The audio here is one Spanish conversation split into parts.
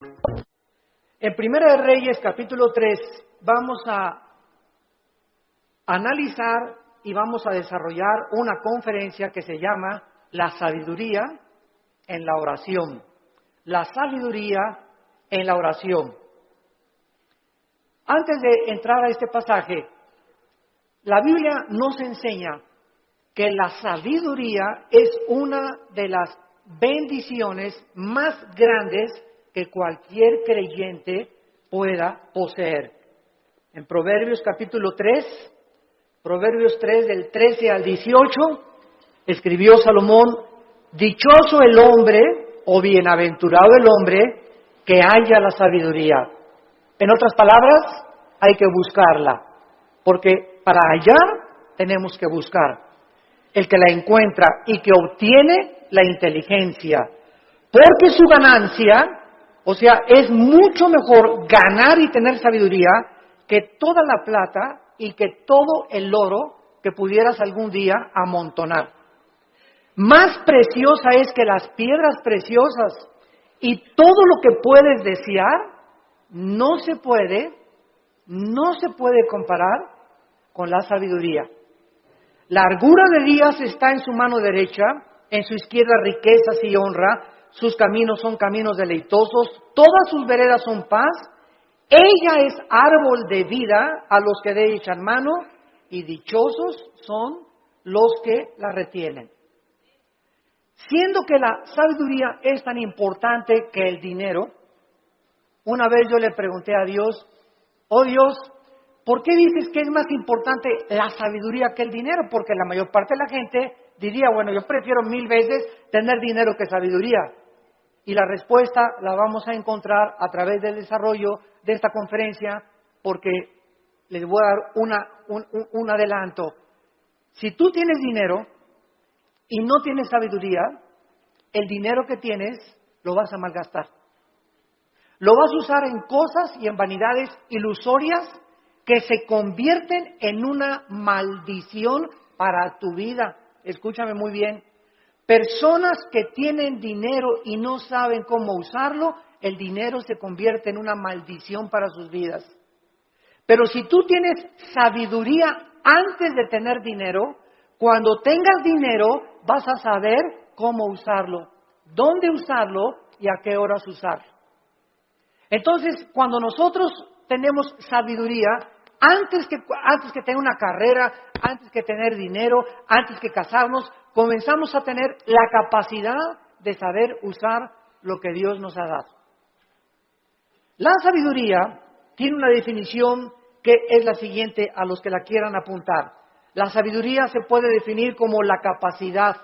En Primera de Reyes, capítulo 3, vamos a analizar y vamos a desarrollar una conferencia que se llama La sabiduría en la oración. La sabiduría en la oración. Antes de entrar a este pasaje, la Biblia nos enseña que la sabiduría es una de las bendiciones más grandes que cualquier creyente pueda poseer. En Proverbios capítulo 3, Proverbios 3 del 13 al 18, escribió Salomón: dichoso el hombre o bienaventurado el hombre que halla la sabiduría. En otras palabras, hay que buscarla, porque para hallar tenemos que buscar. El que la encuentra y que obtiene la inteligencia, porque su ganancia, o sea, es mucho mejor ganar y tener sabiduría que toda la plata y que todo el oro que pudieras algún día amontonar. Más preciosa es que las piedras preciosas, y todo lo que puedes desear no se puede comparar con la sabiduría. Largura de días está en su mano derecha, en su izquierda riquezas y honra, sus caminos son caminos deleitosos, todas sus veredas son paz. Ella es árbol de vida a los que de ella echan mano, y dichosos son los que la retienen. Siendo que la sabiduría es tan importante que el dinero, una vez yo le pregunté a Dios: oh Dios, ¿por qué dices que es más importante la sabiduría que el dinero? Porque la mayor parte de la gente diría: bueno, yo prefiero 1000 veces tener dinero que sabiduría. Y la respuesta la vamos a encontrar a través del desarrollo de esta conferencia, porque les voy a dar un adelanto. Si tú tienes dinero y no tienes sabiduría, el dinero que tienes lo vas a malgastar. Lo vas a usar en cosas y en vanidades ilusorias que se convierten en una maldición para tu vida. Escúchame muy bien. Personas que tienen dinero y no saben cómo usarlo, el dinero se convierte en una maldición para sus vidas. Pero si tú tienes sabiduría antes de tener dinero, cuando tengas dinero vas a saber cómo usarlo, dónde usarlo y a qué horas usarlo. Entonces, cuando nosotros tenemos sabiduría, antes que tener una carrera, antes que tener dinero, antes que casarnos, comenzamos a tener la capacidad de saber usar lo que Dios nos ha dado. La sabiduría tiene una definición que es la siguiente, a los que la quieran apuntar. La sabiduría se puede definir como la capacidad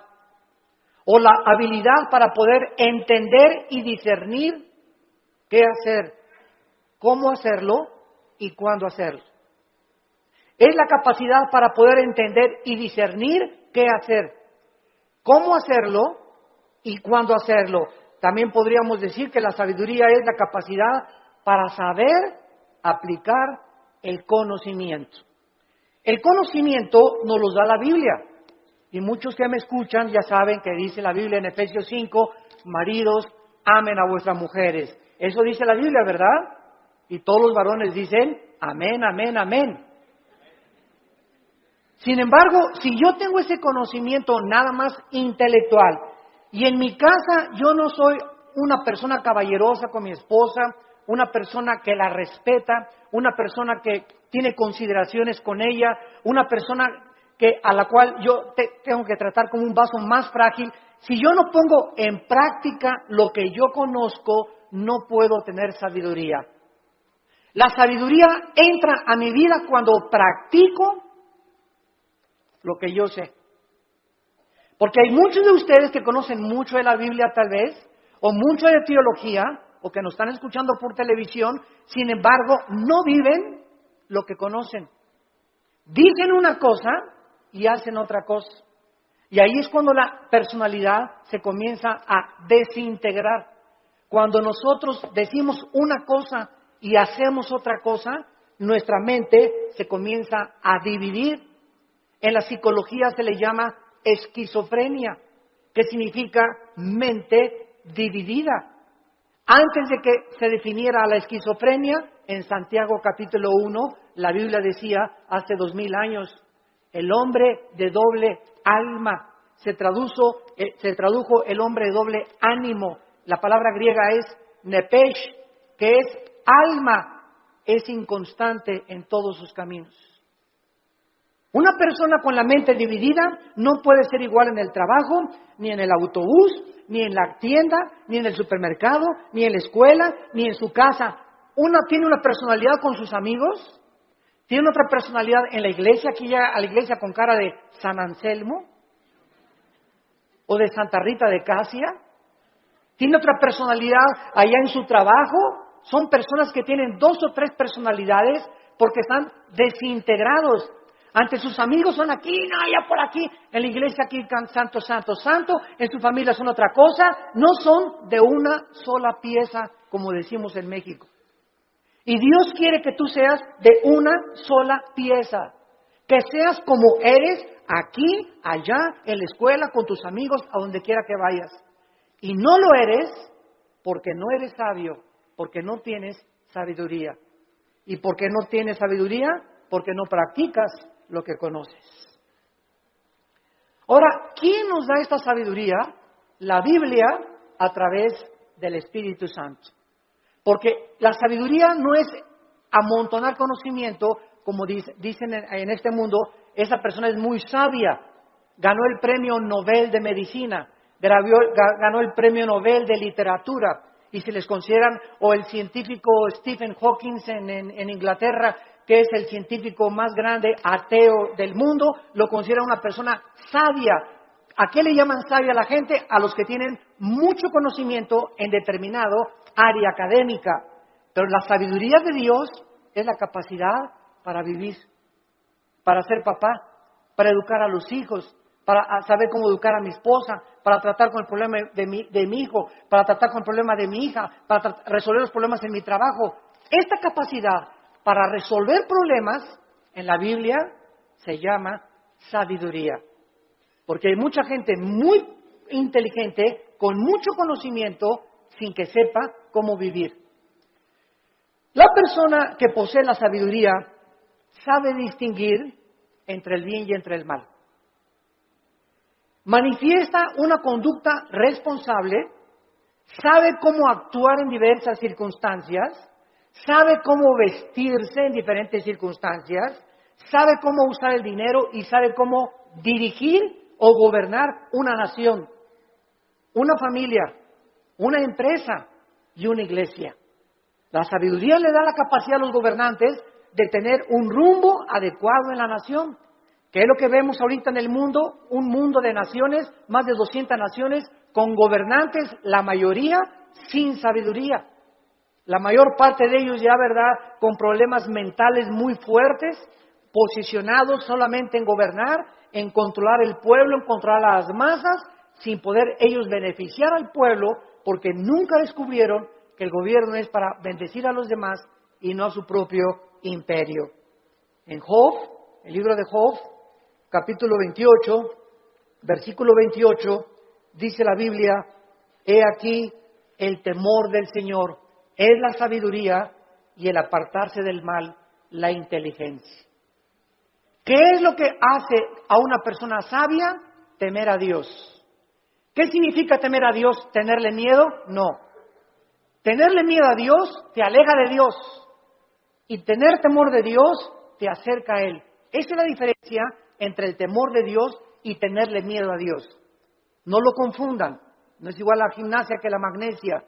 o la habilidad para poder entender y discernir qué hacer, cómo hacerlo y cuándo hacerlo. Es la capacidad para poder entender y discernir qué hacer, cómo hacerlo y cuándo hacerlo. También podríamos decir que la sabiduría es la capacidad para saber aplicar el conocimiento. El conocimiento nos lo da la Biblia. Y muchos que me escuchan ya saben que dice la Biblia en Efesios 5, maridos, amen a vuestras mujeres. Eso dice la Biblia, ¿verdad? Y todos los varones dicen, amén, amén, amén. Sin embargo, si yo tengo ese conocimiento nada más intelectual, y en mi casa yo no soy una persona caballerosa con mi esposa, una persona que la respeta, una persona que tiene consideraciones con ella, una persona a la cual yo tengo que tratar como un vaso más frágil, si yo no pongo en práctica lo que yo conozco, no puedo tener sabiduría. La sabiduría entra a mi vida cuando practico lo que yo sé. Porque hay muchos de ustedes que conocen mucho de la Biblia tal vez, o mucho de teología, o que nos están escuchando por televisión, sin embargo, no viven lo que conocen. Dicen una cosa y hacen otra cosa. Y ahí es cuando la personalidad se comienza a desintegrar. Cuando nosotros decimos una cosa y hacemos otra cosa, nuestra mente se comienza a dividir. En la psicología se le llama esquizofrenia, que significa mente dividida. Antes de que se definiera la esquizofrenia, en Santiago capítulo 1, la Biblia decía, hace 2000 años, el hombre de doble alma. Se tradujo el hombre de doble ánimo. La palabra griega es nepesh, que es alma, es inconstante en todos sus caminos. Una persona con la mente dividida no puede ser igual en el trabajo, ni en el autobús, ni en la tienda, ni en el supermercado, ni en la escuela, ni en su casa. Una tiene una personalidad con sus amigos, tiene otra personalidad en la iglesia, aquí llega a la iglesia con cara de San Anselmo, o de Santa Rita de Casia, tiene otra personalidad allá en su trabajo. Son personas que tienen 2 o 3 personalidades porque están desintegrados. Ante sus amigos son aquí, no, allá por aquí, en la iglesia aquí santo, santo, santo, en su familia son otra cosa, no son de una sola pieza, como decimos en México. Y Dios quiere que tú seas de una sola pieza, que seas como eres aquí, allá, en la escuela, con tus amigos, a donde quiera que vayas. Y no lo eres porque no eres sabio, porque no tienes sabiduría. ¿Y por qué no tienes sabiduría? Porque no practicas lo que conoces. Ahora, ¿quién nos da esta sabiduría? La Biblia a través del Espíritu Santo. Porque la sabiduría no es amontonar conocimiento, como dicen en este mundo, esa persona es muy sabia, ganó el premio Nobel de Medicina, ganó el premio Nobel de Literatura, y se les consideran, o el científico Stephen Hawking en Inglaterra, que es el científico más grande ateo del mundo, lo considera una persona sabia. ¿A qué le llaman sabia a la gente? A los que tienen mucho conocimiento en determinado área académica. Pero la sabiduría de Dios es la capacidad para vivir, para ser papá, para educar a los hijos, para saber cómo educar a mi esposa, para tratar con el problema de mi hijo, para tratar con el problema de mi hija, para resolver los problemas en mi trabajo. Esta capacidad para resolver problemas en la Biblia se llama sabiduría. Porque hay mucha gente muy inteligente, con mucho conocimiento, sin que sepa cómo vivir. La persona que posee la sabiduría sabe distinguir entre el bien y entre el mal. Manifiesta una conducta responsable, sabe cómo actuar en diversas circunstancias, sabe cómo vestirse en diferentes circunstancias, sabe cómo usar el dinero y sabe cómo dirigir o gobernar una nación, una familia, una empresa y una iglesia. La sabiduría le da la capacidad a los gobernantes de tener un rumbo adecuado en la nación. ¿Qué es lo que vemos ahorita en el mundo? Un mundo de naciones, más de 200 naciones, con gobernantes, la mayoría sin sabiduría. La mayor parte de ellos ya, ¿verdad?, con problemas mentales muy fuertes, posicionados solamente en gobernar, en controlar el pueblo, en controlar a las masas, sin poder ellos beneficiar al pueblo, porque nunca descubrieron que el gobierno es para bendecir a los demás y no a su propio imperio. En Job, el libro de Job, capítulo 28, versículo 28, dice la Biblia, he aquí el temor del Señor es la sabiduría y el apartarse del mal, la inteligencia. ¿Qué es lo que hace a una persona sabia? Temer a Dios. ¿Qué significa temer a Dios? ¿Tenerle miedo? No. Tenerle miedo a Dios te aleja de Dios. Y tener temor de Dios te acerca a Él. Esa es la diferencia entre el temor de Dios y tenerle miedo a Dios. No lo confundan. No es igual la gimnasia que la magnesia.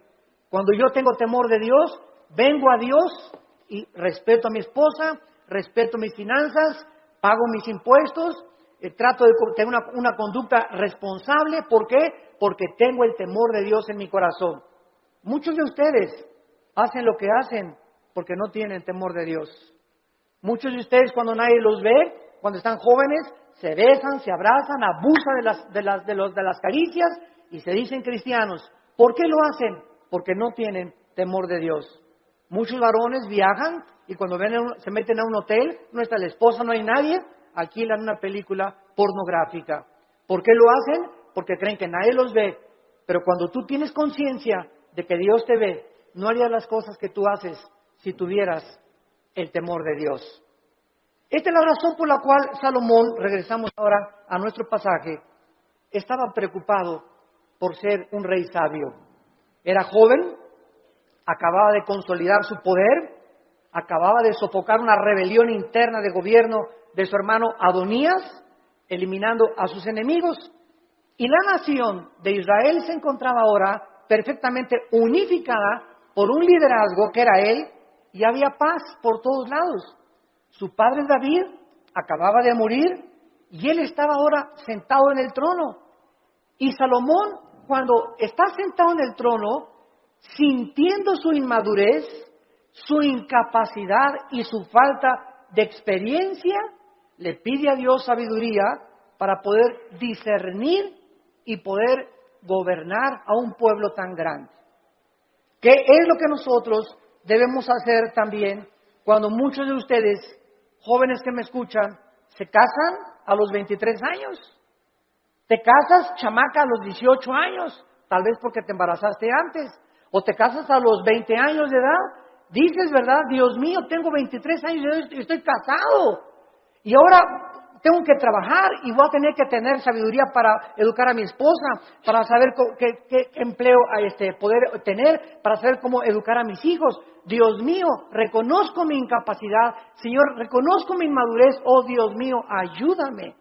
Cuando yo tengo temor de Dios, vengo a Dios y respeto a mi esposa, respeto mis finanzas, pago mis impuestos, trato de tener una conducta responsable. ¿Por qué? Porque tengo el temor de Dios en mi corazón. Muchos de ustedes hacen lo que hacen porque no tienen temor de Dios. Muchos de ustedes, cuando nadie los ve, cuando están jóvenes, se besan, se abrazan, abusan de las caricias y se dicen cristianos. ¿Por qué lo hacen? Porque no tienen temor de Dios. Muchos varones viajan y cuando se meten a un hotel, no está la esposa, no hay nadie, alquilan una película pornográfica. ¿Por qué lo hacen? Porque creen que nadie los ve. Pero cuando tú tienes conciencia de que Dios te ve, no harías las cosas que tú haces si tuvieras el temor de Dios. Esta es la razón por la cual Salomón, regresamos ahora a nuestro pasaje, estaba preocupado por ser un rey sabio. Era joven, acababa de consolidar su poder, acababa de sofocar una rebelión interna de gobierno de su hermano Adonías, eliminando a sus enemigos. Y la nación de Israel se encontraba ahora perfectamente unificada por un liderazgo que era él, y había paz por todos lados. Su padre David acababa de morir y él estaba ahora sentado en el trono. Y Salomón, cuando está sentado en el trono, sintiendo su inmadurez, su incapacidad y su falta de experiencia, le pide a Dios sabiduría para poder discernir y poder gobernar a un pueblo tan grande. ¿Qué es lo que nosotros debemos hacer también cuando muchos de ustedes, jóvenes que me escuchan, se casan a los 23 años? Te casas, chamaca, a los 18 años, tal vez porque te embarazaste antes, o te casas a los 20 años de edad. Dices, ¿verdad? Dios mío, tengo 23 años y estoy casado. Y ahora tengo que trabajar y voy a tener que tener sabiduría para educar a mi esposa, para saber qué empleo poder tener, para saber cómo educar a mis hijos. Dios mío, reconozco mi incapacidad. Señor, reconozco mi inmadurez. Oh, Dios mío, ayúdame.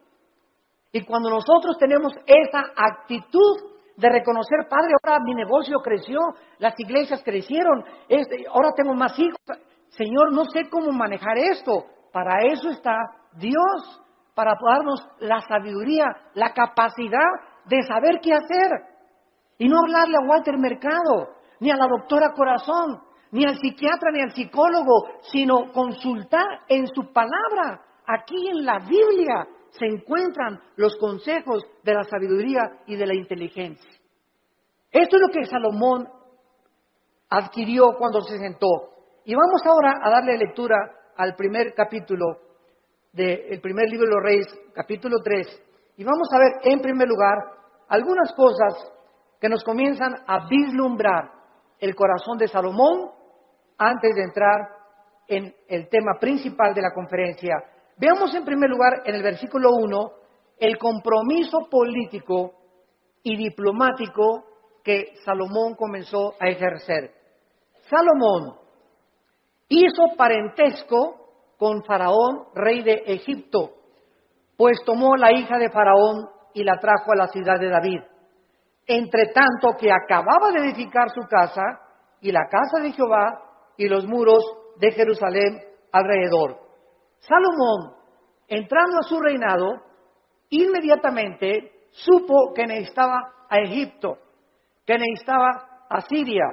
Y cuando nosotros tenemos esa actitud de reconocer, Padre, ahora mi negocio creció, las iglesias crecieron, ahora tengo más hijos. Señor, no sé cómo manejar esto. Para eso está Dios, para darnos la sabiduría, la capacidad de saber qué hacer. Y no hablarle a Walter Mercado, ni a la doctora Corazón, ni al psiquiatra, ni al psicólogo, sino consultar en su palabra. Aquí en la Biblia se encuentran los consejos de la sabiduría y de la inteligencia. Esto es lo que Salomón adquirió cuando se sentó. Y vamos ahora a darle lectura al primer capítulo del primer libro de los Reyes, capítulo 3. Y vamos a ver, en primer lugar, algunas cosas que nos comienzan a vislumbrar el corazón de Salomón antes de entrar en el tema principal de la conferencia. Veamos en primer lugar en el versículo 1 el compromiso político y diplomático que Salomón comenzó a ejercer. Salomón hizo parentesco con Faraón, rey de Egipto, pues tomó la hija de Faraón y la trajo a la ciudad de David. Entre tanto que acababa de edificar su casa y la casa de Jehová y los muros de Jerusalén alrededor. Salomón, entrando a su reinado, inmediatamente supo que necesitaba a Egipto, que necesitaba a Siria,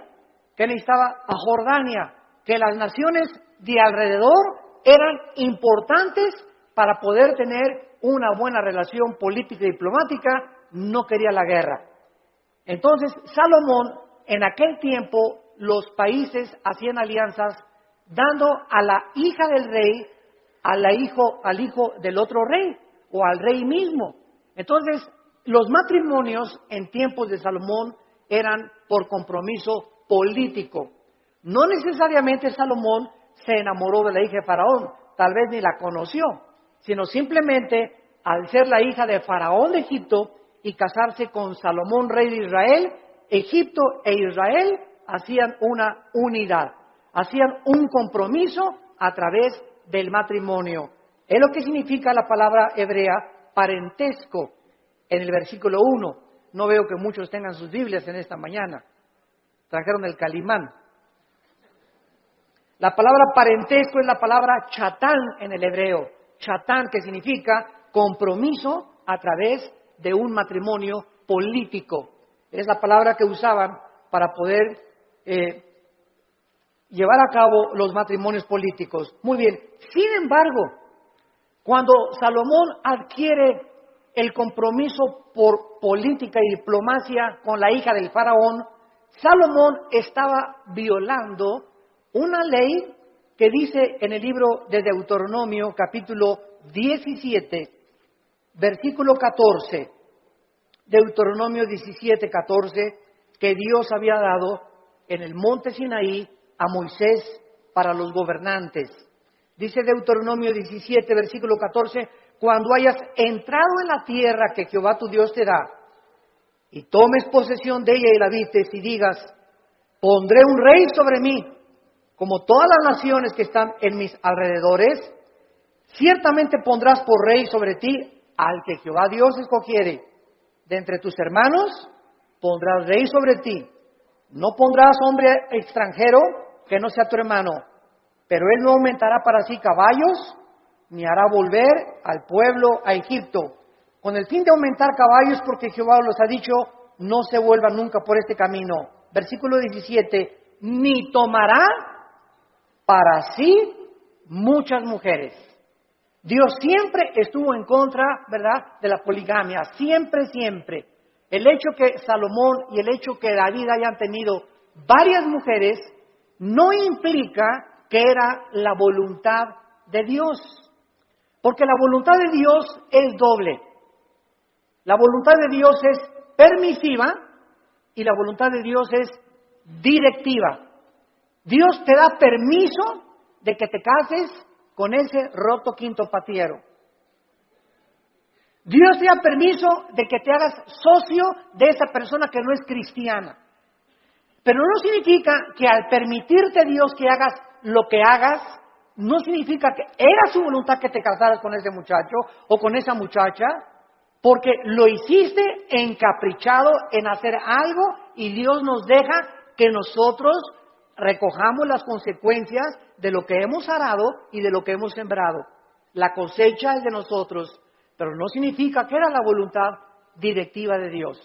que necesitaba a Jordania, que las naciones de alrededor eran importantes para poder tener una buena relación política y diplomática. No quería la guerra. Entonces, Salomón, en aquel tiempo, los países hacían alianzas dando a la hija del rey al hijo del otro rey o al rey mismo. Entonces, los matrimonios en tiempos de Salomón eran por compromiso político. No necesariamente Salomón se enamoró de la hija de Faraón, tal vez ni la conoció, sino simplemente al ser la hija de Faraón de Egipto y casarse con Salomón, rey de Israel, Egipto e Israel hacían una unidad, hacían un compromiso a través del matrimonio. Es lo que significa la palabra hebrea parentesco en el versículo 1. No veo que muchos tengan sus Biblias en esta mañana. Trajeron el Calimán. La palabra parentesco es la palabra chatán en el hebreo. Chatán, que significa compromiso a través de un matrimonio político. Es la palabra que usaban para poder llevar a cabo los matrimonios políticos. Muy bien. Sin embargo, cuando Salomón adquiere el compromiso por política y diplomacia con la hija del faraón, Salomón estaba violando una ley que dice en el libro de Deuteronomio, capítulo 17, versículo 14, Deuteronomio 17, 14, que Dios había dado en el monte Sinaí a Moisés para los gobernantes. Dice Deuteronomio 17, versículo 14, cuando hayas entrado en la tierra que Jehová tu Dios te da, y tomes posesión de ella y la habites, y digas, pondré un rey sobre mí, como todas las naciones que están en mis alrededores, ciertamente pondrás por rey sobre ti al que Jehová Dios escogiere. De entre tus hermanos pondrás rey sobre ti. No pondrás hombre extranjero que no sea tu hermano, pero él no aumentará para sí caballos, ni hará volver al pueblo a Egipto, con el fin de aumentar caballos, porque Jehová los ha dicho, no se vuelvan nunca por este camino. Versículo 17, ni tomará para sí muchas mujeres. Dios siempre estuvo en contra, ¿verdad?, de la poligamia, siempre, siempre. El hecho que Salomón y el hecho que David hayan tenido varias mujeres no implica que era la voluntad de Dios, porque la voluntad de Dios es doble. La voluntad de Dios es permisiva y la voluntad de Dios es directiva. Dios te da permiso de que te cases con ese roto quinto patiero. Dios te da permiso de que te hagas socio de esa persona que no es cristiana. Pero no significa que al permitirte Dios que hagas lo que hagas, no significa que era su voluntad que te casaras con ese muchacho o con esa muchacha, porque lo hiciste encaprichado en hacer algo y Dios nos deja que nosotros recojamos las consecuencias de lo que hemos arado y de lo que hemos sembrado. La cosecha es de nosotros, pero no significa que era la voluntad directiva de Dios.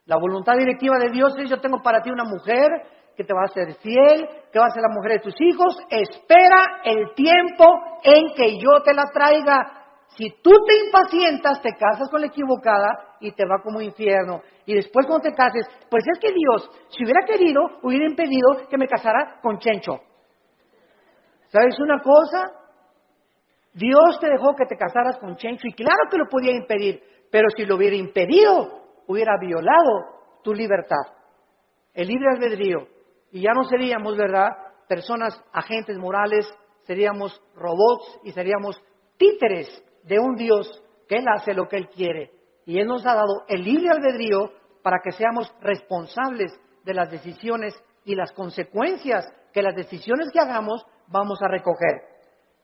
La voluntad directiva de Dios es: yo tengo para ti una mujer que te va a ser fiel, que va a ser la mujer de tus hijos, espera el tiempo en que yo te la traiga. Si tú te impacientas, te casas con la equivocada y te va como infierno. Y después cuando te cases, pues es que Dios, si hubiera querido, hubiera impedido que me casara con Chencho. ¿Sabes una cosa? Dios te dejó que te casaras con Chencho y claro que lo podía impedir, pero si lo hubiera impedido, hubiera violado tu libertad, el libre albedrío. Y ya no seríamos, ¿verdad?, personas, agentes morales, seríamos robots y seríamos títeres de un Dios que Él hace lo que Él quiere. Y Él nos ha dado el libre albedrío para que seamos responsables de las decisiones y las consecuencias que las decisiones que hagamos vamos a recoger.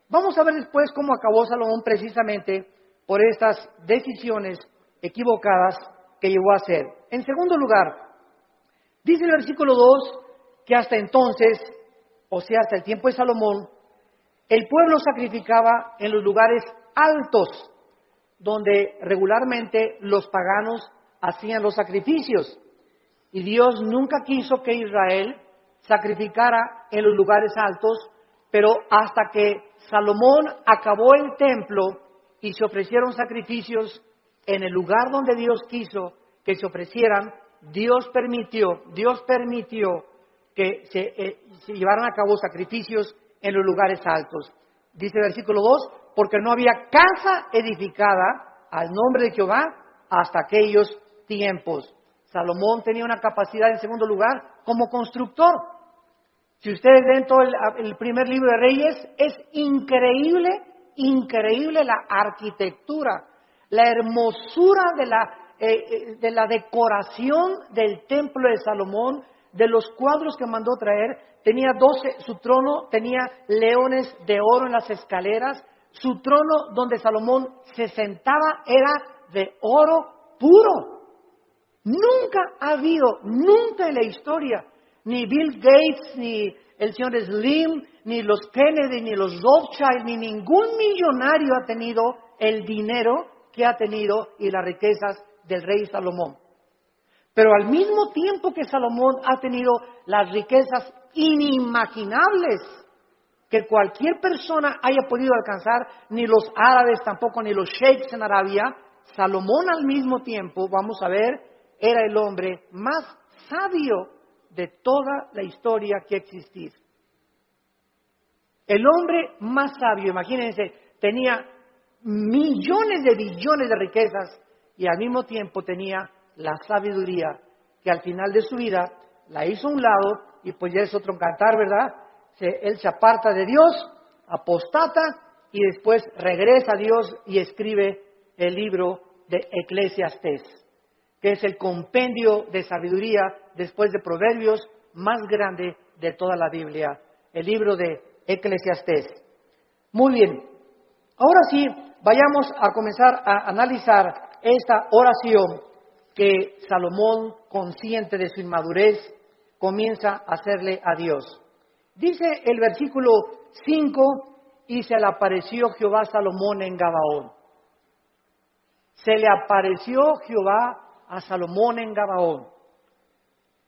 Vamos a ver después cómo acabó Salomón precisamente por estas decisiones equivocadas que llegó a hacer. En segundo lugar, dice el versículo 2 que hasta entonces, o sea, hasta el tiempo de Salomón, el pueblo sacrificaba en los lugares altos, donde regularmente los paganos hacían los sacrificios. Y Dios nunca quiso que Israel sacrificara en los lugares altos, pero hasta que Salomón acabó el templo y se ofrecieron sacrificios en el lugar donde Dios quiso que se ofrecieran, Dios permitió que se llevaran a cabo sacrificios en los lugares altos. Dice el versículo 2, porque no había casa edificada al nombre de Jehová hasta aquellos tiempos. Salomón tenía una capacidad, en segundo lugar, como constructor. Si ustedes ven todo el primer libro de Reyes, es increíble la arquitectura, la hermosura de la decoración del templo de Salomón, de los cuadros que mandó traer. Tenía 12, su trono tenía leones de oro en las escaleras. Su trono donde Salomón se sentaba era de oro puro. Nunca ha habido, nunca en la historia, ni Bill Gates, ni el señor Slim, ni los Kennedy, ni los Rothschild, ni ningún millonario ha tenido el dinero que ha tenido y las riquezas del rey Salomón. Pero al mismo tiempo que Salomón ha tenido las riquezas inimaginables que cualquier persona haya podido alcanzar, ni los árabes tampoco, ni los sheiks en Arabia, Salomón al mismo tiempo, vamos a ver, era el hombre más sabio de toda la historia que ha existido. El hombre más sabio, imagínense, tenía millones de billones de riquezas y al mismo tiempo tenía la sabiduría que al final de su vida la hizo a un lado y pues ya es otro cantar, ¿verdad? Él se aparta de Dios, apostata y después regresa a Dios y escribe el libro de Eclesiastés, que es el compendio de sabiduría después de Proverbios más grande de toda la Biblia, el libro de Eclesiastés. Muy bien, ahora sí, vayamos a comenzar a analizar esta oración que Salomón, consciente de su inmadurez, comienza a hacerle a Dios. Dice el versículo 5, y se le apareció Jehová a Salomón en Gabaón. Se le apareció Jehová a Salomón en Gabaón.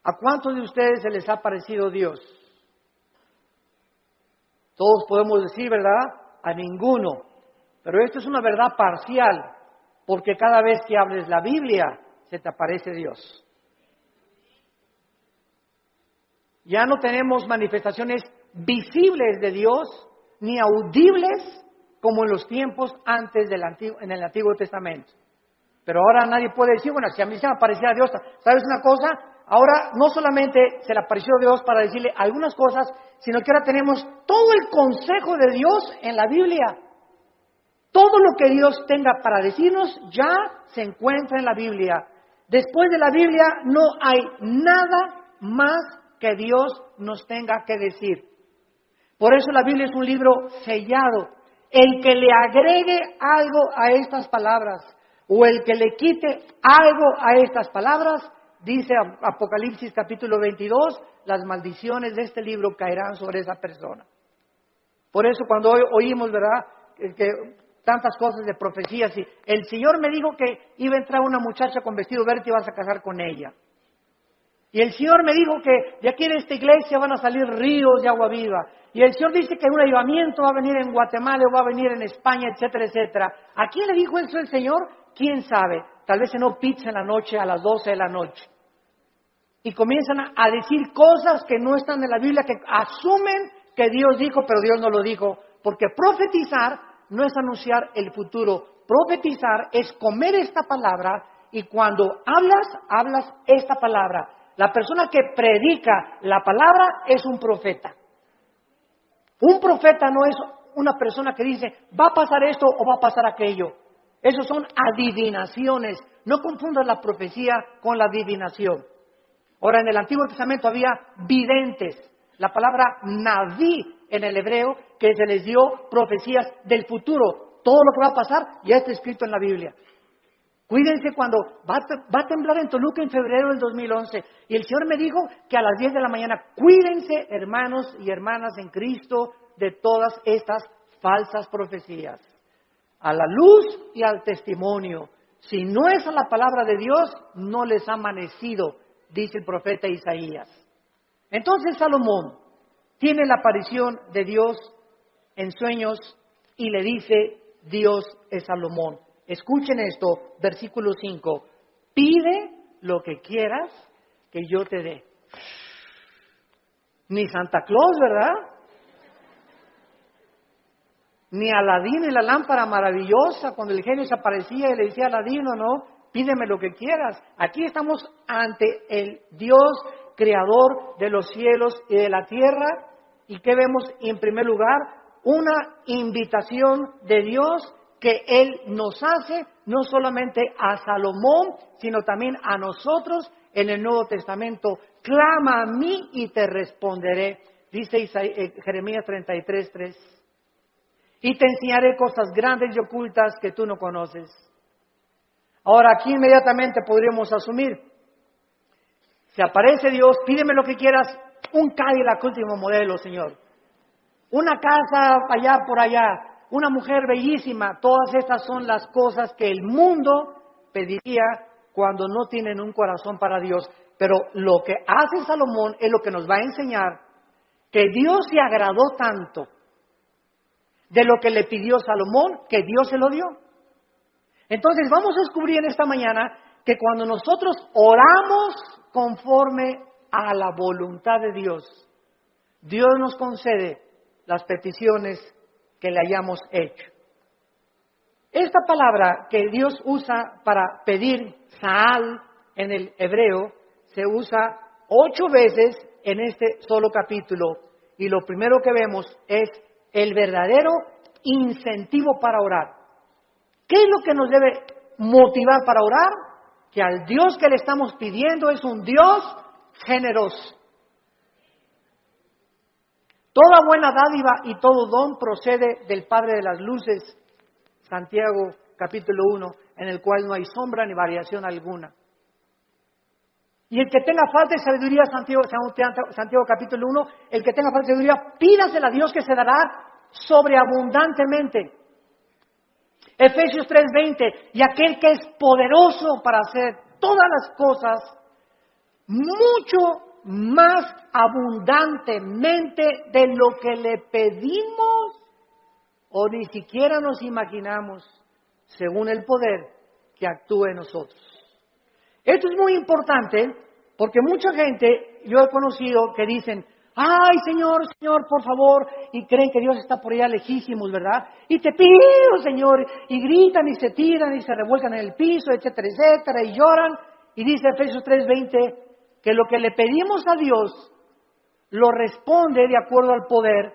¿A cuántos de ustedes se les ha aparecido Dios? Todos podemos decir, ¿verdad? A ninguno. Pero esto es una verdad parcial, porque cada vez que hables la Biblia, se te aparece Dios. Ya no tenemos manifestaciones visibles de Dios, ni audibles, como en los tiempos antes en el Antiguo Testamento. Pero ahora nadie puede decir, bueno, si a mí se me aparecía Dios, ¿sabes una cosa? Ahora no solamente se le apareció Dios para decirle algunas cosas, sino que ahora tenemos todo el consejo de Dios en la Biblia. Todo lo que Dios tenga para decirnos ya se encuentra en la Biblia. Después de la Biblia no hay nada más que Dios nos tenga que decir. Por eso la Biblia es un libro sellado. El que le agregue algo a estas palabras o el que le quite algo a estas palabras, dice Apocalipsis capítulo 22, las maldiciones de este libro caerán sobre esa persona. Por eso cuando hoy oímos, ¿verdad?, que tantas cosas de profecías, y el Señor me dijo que iba a entrar una muchacha con vestido verde y vas a casar con ella. Y el Señor me dijo que de aquí de esta iglesia van a salir ríos de agua viva. Y el Señor dice que un avivamiento va a venir en Guatemala o va a venir en España, etcétera, etcétera. ¿A quién le dijo eso el Señor? ¿Quién sabe? Tal vez cenó pizza en la noche a las 12 de la noche. Y comienzan a decir cosas que no están en la Biblia, que asumen que Dios dijo, pero Dios no lo dijo. Porque profetizar no es anunciar el futuro. Profetizar es comer esta palabra y cuando hablas esta palabra. La persona que predica la palabra es un profeta. Un profeta no es una persona que dice, va a pasar esto o va a pasar aquello. Esos son adivinaciones. No confundas la profecía con la adivinación. Ahora, en el Antiguo Testamento había videntes. La palabra naví en el hebreo, que se les dio profecías del futuro. Todo lo que va a pasar ya está escrito en la Biblia. Cuídense cuando va a temblar en Toluca en febrero del 2011. Y el Señor me dijo que a las 10 de la mañana, cuídense, hermanos y hermanas en Cristo, de todas estas falsas profecías. A la luz y al testimonio. Si no es a la palabra de Dios, no les ha amanecido, dice el profeta Isaías. Entonces Salomón tiene la aparición de Dios en sueños y le dice Dios es Salomón. Escuchen esto, versículo 5. Pide lo que quieras que yo te dé. Ni Santa Claus, ¿verdad? Ni Aladín y la lámpara maravillosa, cuando el genio se aparecía y le decía a Aladín, no, pídeme lo que quieras. Aquí estamos ante el Dios creador de los cielos y de la tierra. ¿Y qué vemos en primer lugar? Una invitación de Dios que Él nos hace, no solamente a Salomón, sino también a nosotros en el Nuevo Testamento. Clama a mí y te responderé, dice Jeremías 33:3. Y te enseñaré cosas grandes y ocultas que tú no conoces. Ahora aquí inmediatamente podríamos asumir, se aparece Dios, pídeme lo que quieras, un Cadillac último modelo, Señor. Una casa allá por allá, una mujer bellísima, todas estas son las cosas que el mundo pediría cuando no tienen un corazón para Dios. Pero lo que hace Salomón es lo que nos va a enseñar, que Dios se agradó tanto de lo que le pidió Salomón, que Dios se lo dio. Entonces vamos a descubrir en esta mañana que cuando nosotros oramos conforme a la voluntad de Dios, Dios nos concede las peticiones que le hayamos hecho. Esta palabra que Dios usa para pedir, Saal, en el hebreo, se usa 8 veces en este solo capítulo. Y lo primero que vemos es el verdadero incentivo para orar. ¿Qué es lo que nos debe motivar para orar? Que al Dios que le estamos pidiendo es un Dios generoso. Toda buena dádiva y todo don procede del Padre de las luces, Santiago capítulo 1, en el cual no hay sombra ni variación alguna. Y el que tenga falta de sabiduría, Santiago capítulo 1, el que tenga falta de sabiduría, pídasela a Dios que se dará sobreabundantemente. Efesios 3:20, y aquel que es poderoso para hacer todas las cosas mucho más abundantemente de lo que le pedimos o ni siquiera nos imaginamos, según el poder que actúa en nosotros. Esto es muy importante porque mucha gente, yo he conocido que dicen, ay Señor, Señor, por favor, y creen que Dios está por allá lejísimos, ¿verdad? Y te pido, Señor, y gritan y se tiran y se revuelcan en el piso, etcétera, etcétera, y lloran. Y dice Efesios 3:20 que lo que le pedimos a Dios lo responde de acuerdo al poder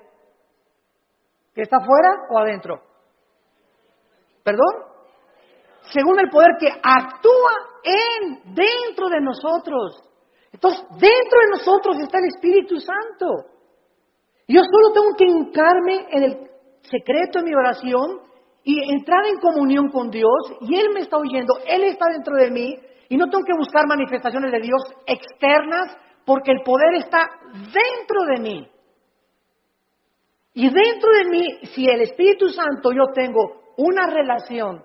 que está afuera o adentro. ¿Perdón? Según el poder que actúa dentro de nosotros. Entonces, dentro de nosotros está el Espíritu Santo. Yo solo tengo que hincarme en el secreto de mi oración y entrar en comunión con Dios, y Él me está oyendo, Él está dentro de mí, y no tengo que buscar manifestaciones de Dios externas, porque el poder está dentro de mí. Y dentro de mí, si el Espíritu Santo yo tengo una relación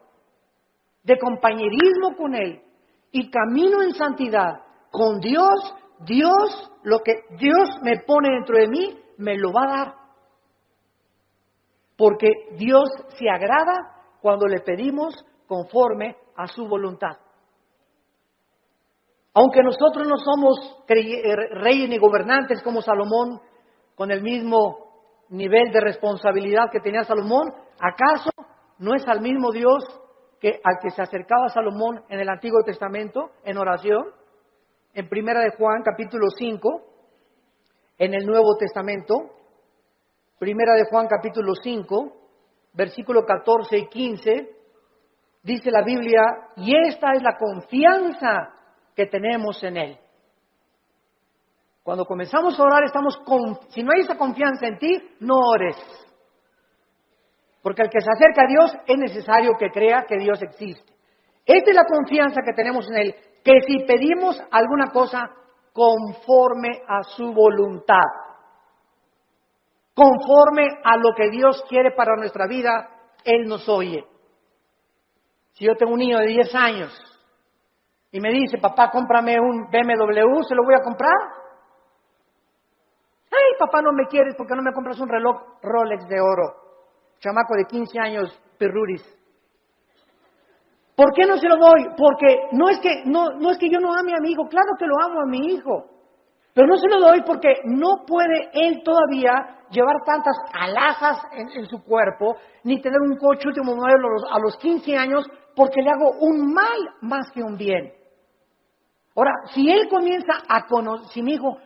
de compañerismo con Él y camino en santidad con Dios, lo que Dios me pone dentro de mí, me lo va a dar. Porque Dios se agrada cuando le pedimos conforme a su voluntad. Aunque nosotros no somos reyes ni gobernantes como Salomón, con el mismo nivel de responsabilidad que tenía Salomón, ¿acaso no es al mismo Dios al que se acercaba Salomón en el Antiguo Testamento en oración? En Primera de Juan, capítulo 5, en el Nuevo Testamento, Primera de Juan, capítulo 5, versículo 14 y 15, dice la Biblia, y esta es la confianza que tenemos en Él. Cuando comenzamos a orar, si no hay esa confianza en ti, no ores. Porque el que se acerca a Dios es necesario que crea que Dios existe. Esta es la confianza que tenemos en Él, que si pedimos alguna cosa conforme a su voluntad, conforme a lo que Dios quiere para nuestra vida, Él nos oye. Si yo tengo un niño de 10 años y me dice, papá, cómprame un BMW, ¿se lo voy a comprar? Ay, papá, no me quieres porque no me compras un reloj Rolex de oro. Chamaco de 15 años, perruris. ¿Por qué no se lo doy? Porque no es que yo no ame a mi hijo, claro que lo amo a mi hijo. Pero no se lo doy porque no puede él todavía llevar tantas alhajas en su cuerpo, ni tener un coche último modelo a los 15 años, porque le hago un mal más que un bien. Ahora, si él comienza a conocer, si mi hijo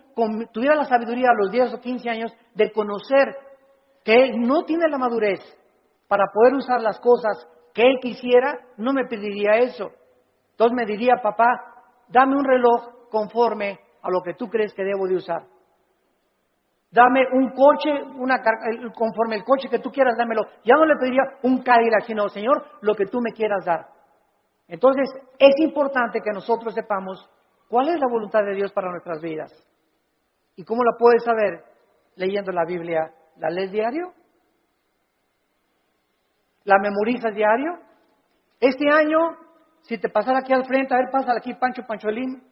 tuviera la sabiduría a los 10 o 15 años de conocer que él no tiene la madurez para poder usar las cosas que él quisiera, no me pediría eso. Entonces me diría, papá, dame un reloj conforme a lo que tú crees que debo de usar. Dame un coche, conforme el coche que tú quieras, dámelo. Ya no le pediría un Cadillac, sino, Señor, lo que tú me quieras dar. Entonces, es importante que nosotros sepamos cuál es la voluntad de Dios para nuestras vidas. ¿Y cómo la puedes saber? Leyendo la Biblia. ¿La lees diario? ¿La memorizas diario? Este año, si te pasara aquí al frente, a ver, pásale aquí, Pancholín.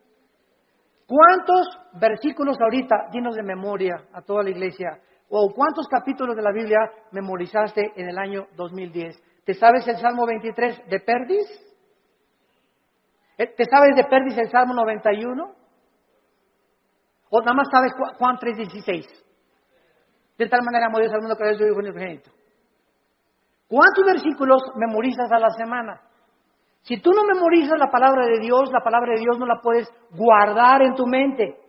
¿Cuántos versículos ahorita, dinos de memoria a toda la iglesia, o cuántos capítulos de la Biblia memorizaste en el año 2010? ¿Te sabes el Salmo 23 de Perdis? ¿Te sabes de Perdis el Salmo 91? ¿O nada más sabes Juan 3:16? De tal manera amó Dios al mundo que dio su Hijo unigénito. ¿Cuántos versículos memorizas a la semana? Si tú no memorizas la palabra de Dios no la puedes guardar en tu mente.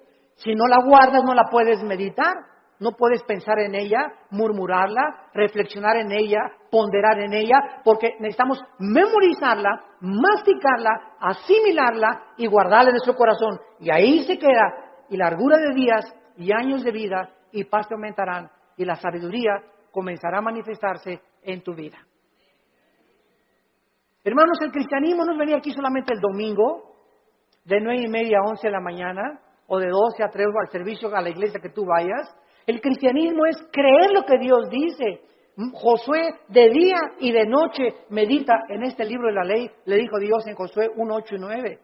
Si no la guardas, no la puedes meditar. No puedes pensar en ella, murmurarla, reflexionar en ella, ponderar en ella, porque necesitamos memorizarla, masticarla, asimilarla y guardarla en nuestro corazón. Y ahí se queda, y largura de días y años de vida y paz te aumentarán, y la sabiduría comenzará a manifestarse en tu vida. Hermanos, el cristianismo no es venir aquí solamente el domingo, de 9:30 a 11 de la mañana, o de 12 a 3 al servicio a la iglesia que tú vayas. El cristianismo es creer lo que Dios dice. Josué de día y de noche medita en este libro de la ley, le dijo Dios en Josué 1:8 y 9,